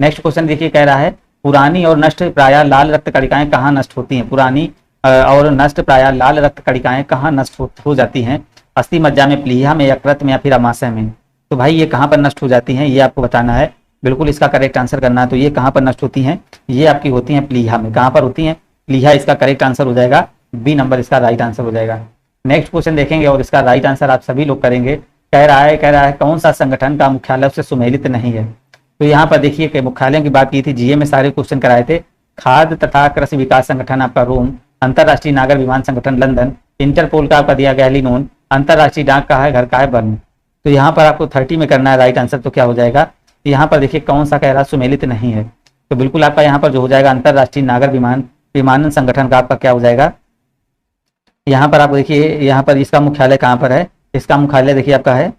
नेक्स्ट क्वेश्चन देखिए, कह रहा है पुरानी और नष्ट प्रायः लाल रक्त कणिकाएं कहाँ नष्ट होती हैं? पुरानी और नष्ट प्रायः लाल रक्त कणिकाएं कहाँ नष्ट हो जाती हैं? अस्थि मज्जा में, प्लीहा में, यकृत में या फिर अमाशय में। तो भाई ये कहाँ पर नष्ट हो जाती हैं ये आपको बताना है। बिल्कुल इसका करेक्ट आंसर करना है। तो ये कहाँ पर नष्ट होती हैं? ये आपकी होती हैं प्लीहा में। कहाँ पर होती हैं? प्लीहा इसका करेक्ट आंसर हो जाएगा, बी नंबर इसका राइट आंसर हो जाएगा। नेक्स्ट क्वेश्चन देखेंगे और इसका राइट आंसर आप सभी लोग करेंगे। कह रहा है कौन सा संगठन का मुख्यालय उससे सुमेलित नहीं है? तो यहाँ पर देखिए कि मुख्यालयों की बात की थी, जीए में सारे क्वेश्चन कराए थे। खाद्य तथा कृषि विकास संगठन आपका रोम, अंतरराष्ट्रीय नागर विमान संगठन लंदन, इंटरपोल का आपका दिया गया लिनोन, अंतरराष्ट्रीय डाक का है घर का है बर्न। तो यहाँ पर आपको 30 में करना है राइट आंसर। तो क्या हो जाएगा? यहाँ पर देखिए कौन सा कह रहा सुमेलित नहीं है। तो बिल्कुल आपका यहाँ पर जो हो जाएगा अंतरराष्ट्रीय नागर विमानन संगठन का आपका क्या हो जाएगा? यहाँ पर आप देखिए यहाँ पर इसका मुख्यालय कहाँ पर है? इसका मुख्यालय देखिए आपका है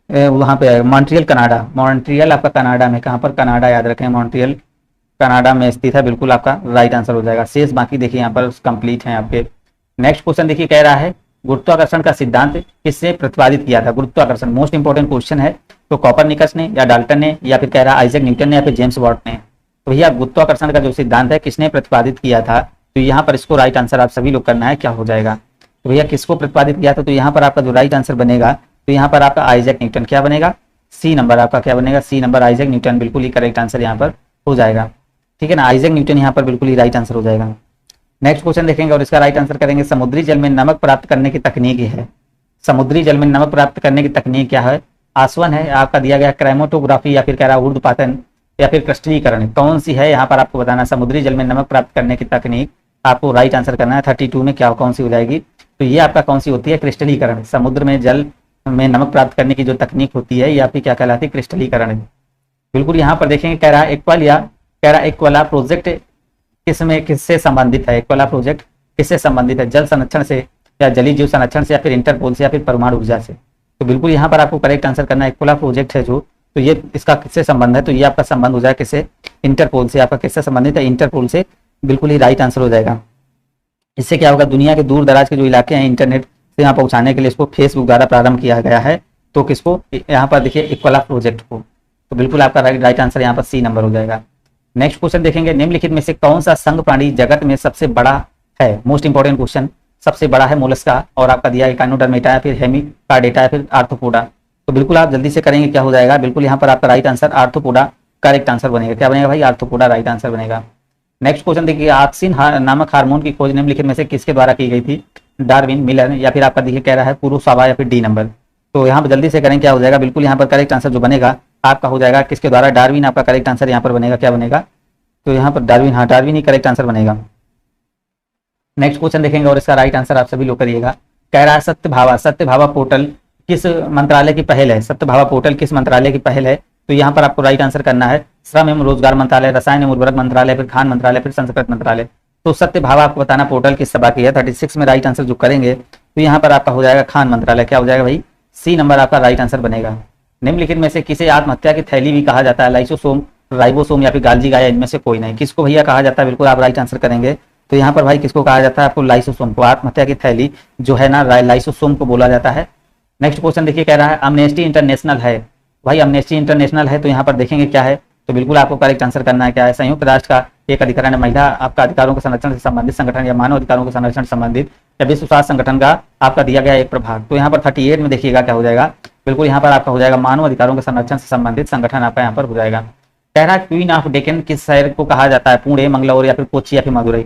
वहाँ पे मॉन्ट्रियल कनाडा। मॉन्ट्रियल आपका कनाडा में, कहाँ पर? कनाडा, याद रखें मॉन्ट्रियल कनाडा में स्थित है। बिल्कुल आपका राइट आंसर हो जाएगा। शेष बाकी देखिए यहाँ पर कंप्लीट है आपके। नेक्स्ट क्वेश्चन देखिए, कह रहा है गुरुत्वाकर्षण का सिद्धांत किसने प्रतिपादित किया था? गुरुत्वाकर्षण मोस्ट इंपोर्टेंट क्वेश्चन है। तो कॉपरनिकस ने या डाल्टन ने या फिर कह रहा है आइजैक न्यूटन ने या फिर जेम्स वाट ने। तो भैया गुरुत्वाकर्षण का जो सिद्धांत है किसने प्रतिपादित किया था? तो यहाँ पर इसको राइट आंसर आप सभी लोग करना है, क्या हो जाएगा? तो भैया किसको प्रतिपादित किया था? तो यहाँ पर आपका जो राइट आंसर बनेगा तो यहाँ पर आपका आइजैक न्यूटन। क्या बनेगा? सी नंबर आपका क्या बनेगा? सी नंबर आइजैक न्यूटन बिल्कुल ही करेक्ट आंसर यहाँ पर हो जाएगा। ठीक है ना, आइजैक न्यूटन यहाँ पर बिल्कुल ही राइट आंसर हो जाएगा। नेक्स्ट क्वेश्चन देखेंगे और इसका राइट आंसर करेंगे। समुद्री जल में नमक प्राप्त करने की तकनीक है। समुद्री जल में नमक प्राप्त करने की तकनीक क्या है? आसवन है, आपका दिया गया क्रेमेटोग्राफी या फिर कह रहा है ऊर्ध्वपातन या फिर क्रिस्टलीकरण। कौन सी है यहाँ पर आपको बताना? समुद्री जल में नमक प्राप्त करने की तकनीक आपको राइट आंसर करना है। 32 में क्या कौन सी हो जाएगी? तो ये आपका कौन सी होती है? क्रिस्टलीकरण। समुद्र में जल में नमक प्राप्त करने की जो तकनीक होती है ये आपकी क्या कहलाती है? क्रिस्टलीकरण है। बिल्कुल यहाँ पर देखेंगे, कह रहा है एक्वाला प्रोजेक्ट किससे संबंधित है? एक्वाला प्रोजेक्ट किससे संबंधित है? जल संरक्षण से या जलीय जीव संरक्षण से या फिर इंटरपोल से या फिर परमाणु ऊर्जा से। तो बिल्कुल यहाँ पर आपको करेक्ट आंसर करना है। इक्वला प्रोजेक्ट है जो, तो ये इसका किससे संबंध है, तो ये आपका संबंध हो जाएगा किससे, इंटरपोल से। आपका किससे संबंधित है, इंटरपोल से, बिल्कुल ही राइट आंसर हो जाएगा। इससे क्या होगा, दुनिया के दूर दराज के जो इलाके हैं इंटरनेट से यहाँ पहुंचाने के लिए इसको फेसबुक द्वारा प्रारंभ किया गया है। तो किसको, यहाँ पर देखिए इक्वला प्रोजेक्ट को। तो बिल्कुल आपका राइट आंसर यहाँ पर सी नंबर हो जाएगा। नेक्स्ट क्वेश्चन देखेंगे, निम्नलिखित में से कौन सा संघ प्राणी जगत में सबसे बड़ा है। मोस्ट इंपॉर्टेंट क्वेश्चन, सबसे बड़ा है मोलस्का, और आपका दिया है एकाइनोडर्मेटा या फिर हेमिकार्डेटा या फिर आर्थ्रोपोडा। तो बिल्कुल आप जल्दी से करेंगे, क्या हो जाएगा, बिल्कुल यहाँ पर आपका right answer arthropoda correct answer बनेगा। क्या बनेगा भाई, आर्थ्रोपोडा राइट आंसर बनेगा। नेक्स्ट क्वेश्चन देखिए, ऑक्सिन नामक हार्मोन की खोज निम्नलिखित में से किसके द्वारा की गई थी, डार्विन, मिलर या फिर आपका देखिए कह रहा है कुरोसावा या फिर डी नंबर। तो यहाँ पर जल्दी से करें, क्या हो जाएगा, बिल्कुल यहाँ पर करेक्ट आंसर जो बनेगा आपका हो जाएगा किसके द्वारा, डार्विन आपका करेक्ट आंसर यहाँ पर बनेगा। क्या बनेगा, तो यहाँ पर डार्विन, हाँ डार्विन ही करेक्ट आंसर बनेगा। नेक्स्ट क्वेश्चन देखेंगे और इसका राइट आंसर आप सभी लोग करिएगा। कह रहा है सत्य भावा पोर्टल किस मंत्रालय की पहल है, सत्य भावा पोर्टल किस मंत्रालय की पहल है। तो यहाँ पर आपको राइट आंसर करना है श्रम एवं रोजगार मंत्रालय, रसायन एवं उर्वरक मंत्रालय, फिर खान मंत्रालय, फिर संस्कृत मंत्रालय। तो सत्य भावा आपको बताना पोर्टल किस सभा की है। 36 में राइट आंसर जो करेंगे तो यहाँ पर आपका हो जाएगा खान मंत्रालय। क्या हो जाएगा भाई, सी नंबर आपका राइट आंसर बनेगा। निम्नलिखित में से किसे आत्महत्या की थैली भी कहा जाता है, लाइसोसोम, राइबोसोम या फिर गाल्जी गाया, इनमें से कोई नहीं। किसको भैया कहा जाता है, बिल्कुल आप राइट आंसर करेंगे। तो यहाँ पर भाई किसको कहा जाता है, आपको लाइसोसोम को। आत्महत्या की थैली जो है ना लाइसोसोम को बोला जाता है। नेक्स्ट क्वेश्चन देखिए, कह रहा है अमनेस्टी इंटरनेशनल है। भाई अमनेस्टी इंटरनेशनल है तो यहाँ पर देखेंगे क्या है, तो बिल्कुल आपको करेक्ट आंसर करना है क्या है, संयुक्त राष्ट्र का एक अधिकरण है, महिला आपका अधिकारों के संरक्षण से संबंधित संगठन या मानव अधिकारों के संरक्षण से संबंधित या विश्व स्वास्थ्य संगठन का आपका दिया गया एक प्रभाग। तो यहाँ पर 38 में देखिएगा क्या हो जाएगा, बिल्कुल यहाँ पर आपका हो जाएगा मानव अधिकारों के संरक्षण से संबंधित संगठन आपका यहाँ पर हो जाएगा। कह रहा है क्वीन ऑफ डेक्कन किस शहर को कहा जाता है, पुणे, मंगलौर या फिर कोच्चि या फिर मदुरई।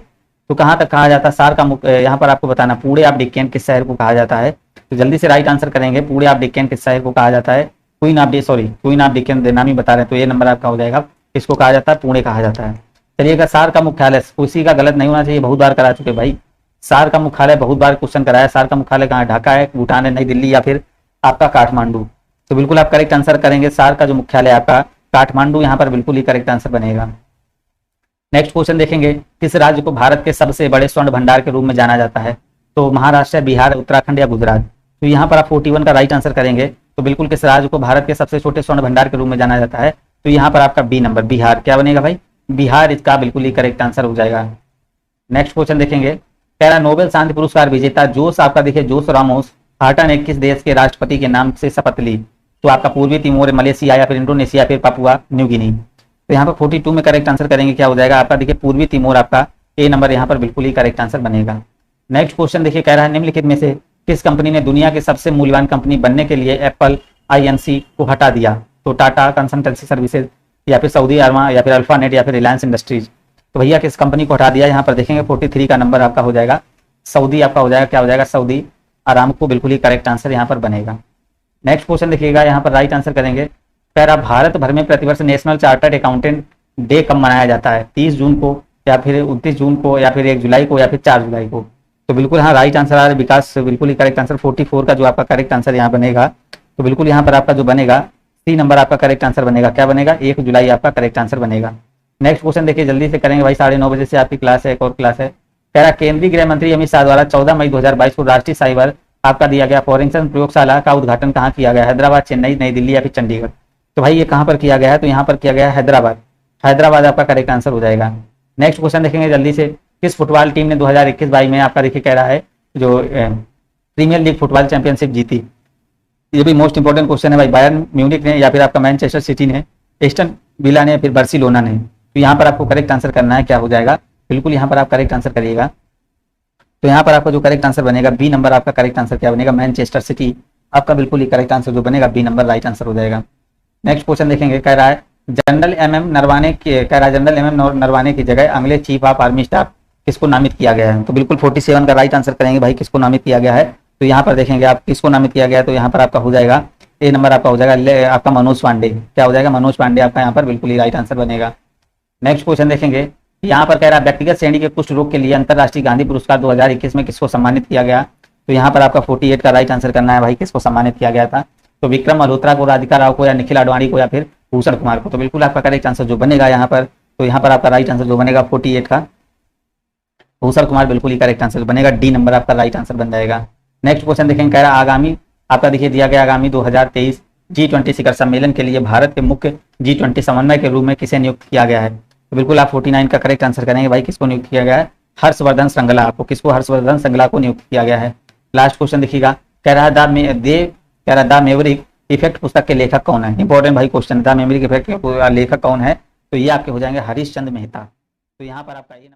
तो कहाँ तक कहा जाता है, सार का यहाँ पर आपको बताना पुणे ऑफ डेक्कन किस शहर को कहा जाता है। तो जल्दी से राइट आंसर करेंगे, पुणे ऑफ डेक्कन किस शहर को कहा जाता है, क्वीन ऑफ डेक्कन नाम ही बता रहे हैं। तो ये नंबर आपका हो जाएगा, इसको कहा जाता है पुणे कहा जाता है। चलिएगा, सार का मुख्यालय किसी का गलत नहीं होना चाहिए, बहुत बार करा चुके भाई। सार का मुख्यालय बहुत बार क्वेश्चन कराया, सार का मुख्यालय कहाँ है, ढाका है, भूटान है, नई दिल्ली या फिर आपका काठमांडू। तो बिल्कुल आप करेक्ट आंसर करेंगे, सार का जो मुख्यालय आपका काठमांडू, यहाँ पर बिल्कुल ही करेक्ट आंसर बनेगा। नेक्स्ट क्वेश्चन देखेंगे, किस राज्य को भारत के सबसे बड़े स्वर्ण भंडार के रूप में जाना जाता है। तो महाराष्ट्र, बिहार, उत्तराखंड या गुजरात। तो यहाँ पर आप 41 का राइट आंसर करेंगे। तो बिल्कुल किस राज्य को भारत के सबसे छोटे स्वर्ण भंडार के रूप में जाना जाता है। तो यहाँ पर आपका बी नंबर बिहार। क्या बनेगा भाई, बिहार इसका बिल्कुल ही करेक्ट आंसर हो जाएगा। नेक्स्ट क्वेश्चन देखेंगे, कह रहा नोबेल शांति पुरस्कार विजेता जोस आपका देखिए जोस रामोस हाटा ने किस देश के राष्ट्रपति के नाम से शपथ ली। तो आपका पूर्वी तिमोर, मलेशिया या फिर इंडोनेशिया फिर पापुआ न्यू गिनी। तो यहाँ पर 42 में करेक्ट आंसर करेंगे, क्या हो जाएगा आपका देखिए पूर्वी तिमोर, आपका ए नंबर यहाँ पर बिल्कुल ही करेक्ट आंसर बनेगा। नेक्स्ट क्वेश्चन देखिए, कह रहा है निम्नलिखित में से किस कंपनी ने दुनिया के सबसे मूल्यवान कंपनी बनने के लिए एप्पल INC को हटा दिया। तो टाटा कंसल्टेंसी सर्विसेज या फिर सऊदी अरमा या फिर अल्फानेट या फिर रिलायंस इंडस्ट्रीज। तो भैया किस कंपनी को हटा दिया, यहाँ पर देखेंगे 43 का नंबर आपका हो जाएगा सऊदी, आपका हो जाएगा क्या हो जाएगा सऊदी अरामको, बिल्कुल ही करेक्ट आंसर यहाँ पर बनेगा। नेक्स्ट क्वेश्चन देखिएगा, यहाँ पर राइट आंसर करेंगे, कह रहा भारत भर में प्रतिवर्ष नेशनल चार्टर्ड अकाउंटेंट डे कब मनाया जाता है, 30 जून को या फिर 29 जून को या फिर 1 जुलाई को या फिर 4 जुलाई को। तो बिल्कुल हाँ राइट आंसर आ रहा है विकास, बिल्कुल ही करेक्ट आंसर 44 का जो आपका करेक्ट आंसर यहाँ बनेगा। तो बिल्कुल यहाँ पर आपका जो बनेगा सी नंबर आपका करेक्ट आंसर बनेगा। क्या बनेगा, 1 जुलाई आपका करेक्ट आंसर बनेगा। नेक्स्ट क्वेश्चन देखिए जल्दी से करेंगे भाई, 9:30 बजे से आपकी क्लास है, एक और क्लास है। कह रहा केंद्रीय गृह मंत्री अमित शाह द्वारा 14 मई 2022 को राष्ट्रीय साइबर आपका दिया गया फॉरेंसिक प्रयोगशाला का उद्घाटन कहाँ किया गया, हैदराबाद, चेन्नई, नई दिल्ली या फिर चंडीगढ़। तो भाई ये कहाँ पर किया गया है, तो यहाँ पर किया गया है हैदराबाद। हैदराबाद आपका करेक्ट आंसर हो जाएगा। नेक्स्ट क्वेश्चन देखेंगे जल्दी से, किस फुटबॉल टीम ने 2021-22 में आपका देखिए कह रहा है जो प्रीमियर लीग फुटबॉल चैंपियनशिप जीती। ये भी मोस्ट इंपोर्टेंट क्वेश्चन है भाई, बायर्न म्यूनिक ने या फिर आपका मैनचेस्टर सिटी ने, एस्टन विला ने, फिर बार्सिलोना ने। तो यहाँ पर आपको करेक्ट आंसर करना है, क्या हो जाएगा, बिल्कुल यहाँ पर आप करेक्ट आंसर करिएगा। तो यहाँ पर आपका जो करेक्ट आंसर बनेगा बी नंबर, आपका करेक्ट आंसर क्या बनेगा, मैनचेस्टर सिटी आपका बिल्कुल ही करेक्ट आंसर जो बनेगा बी नंबर राइट आंसर हो जाएगा। नेक्स्ट क्वेश्चन देखेंगे, कह रहा है जनरल MM नरवाने की जगह अगले चीफ ऑफ आर्मी स्टाफ किसको नामित किया गया है। तो बिल्कुल 47 का राइट आंसर करेंगे भाई, किसको नामित किया गया है। तो यहाँ पर देखेंगे आप किसको नामित किया गया है, तो यहाँ पर आपका हो जाएगा ए नंबर आपका हो जाएगा आपका मनोज पांडे। क्या हो जाएगा, मनोज पांडे आपका यहाँ पर बिल्कुल ही राइट आंसर बनेगा। नेक्स्ट क्वेश्चन देखेंगे, यहाँ पर कह रहा है व्यक्तिगत श्रेणी के कुष्ठ रोग के लिए अंतरराष्ट्रीय गांधी पुरस्कार 2021 में किसको सम्मानित किया गया। तो यहाँ पर आपका 48 का राइट आंसर करना है भाई, किसको सम्मानित किया गया था। तो विक्रम मल्होत्रा को, राधिका राव को या निखिल आडवाणी को या फिर भूषण कुमार को। तो बिल्कुल आपका करेक्ट आंसर जो बनेगा यहाँ पर, तो यहाँ पर आपका राइट आंसर जो बनेगा 48 का भूषण कुमार बिल्कुल ही करेक्ट आंसर बनेगा, डी नंबर आपका राइट आंसर बन जाएगा। नेक्स्ट क्वेश्चन देखेंगे, कह रहा आगामी आपका देखिए दिया गया आगामी 2023 G20 शिखर सम्मेलन के लिए भारत के मुख्य G20 समन्वय के रूप में किसे नियुक्त किया गया है? तो बिल्कुल आप 49 का करेक्ट आंसर करेंगे भाई। किसको नियुक्त किया गया है? हर्षवर्धन श्रृंगला। आपको किसको? हर्षवर्धन श्रृंगला को नियुक्त किया गया है। लास्ट क्वेश्चन देखिएगा, द मेवरिक इफेक्ट पुस्तक के लेखक कौन है? इंपॉर्टेंट भाई क्वेश्चन, द मेवरिक इफेक्ट के लेखक कौन है? तो ये आपके हो जाएंगे हरीश चंद्र मेहता। तो यहाँ पर आपका ये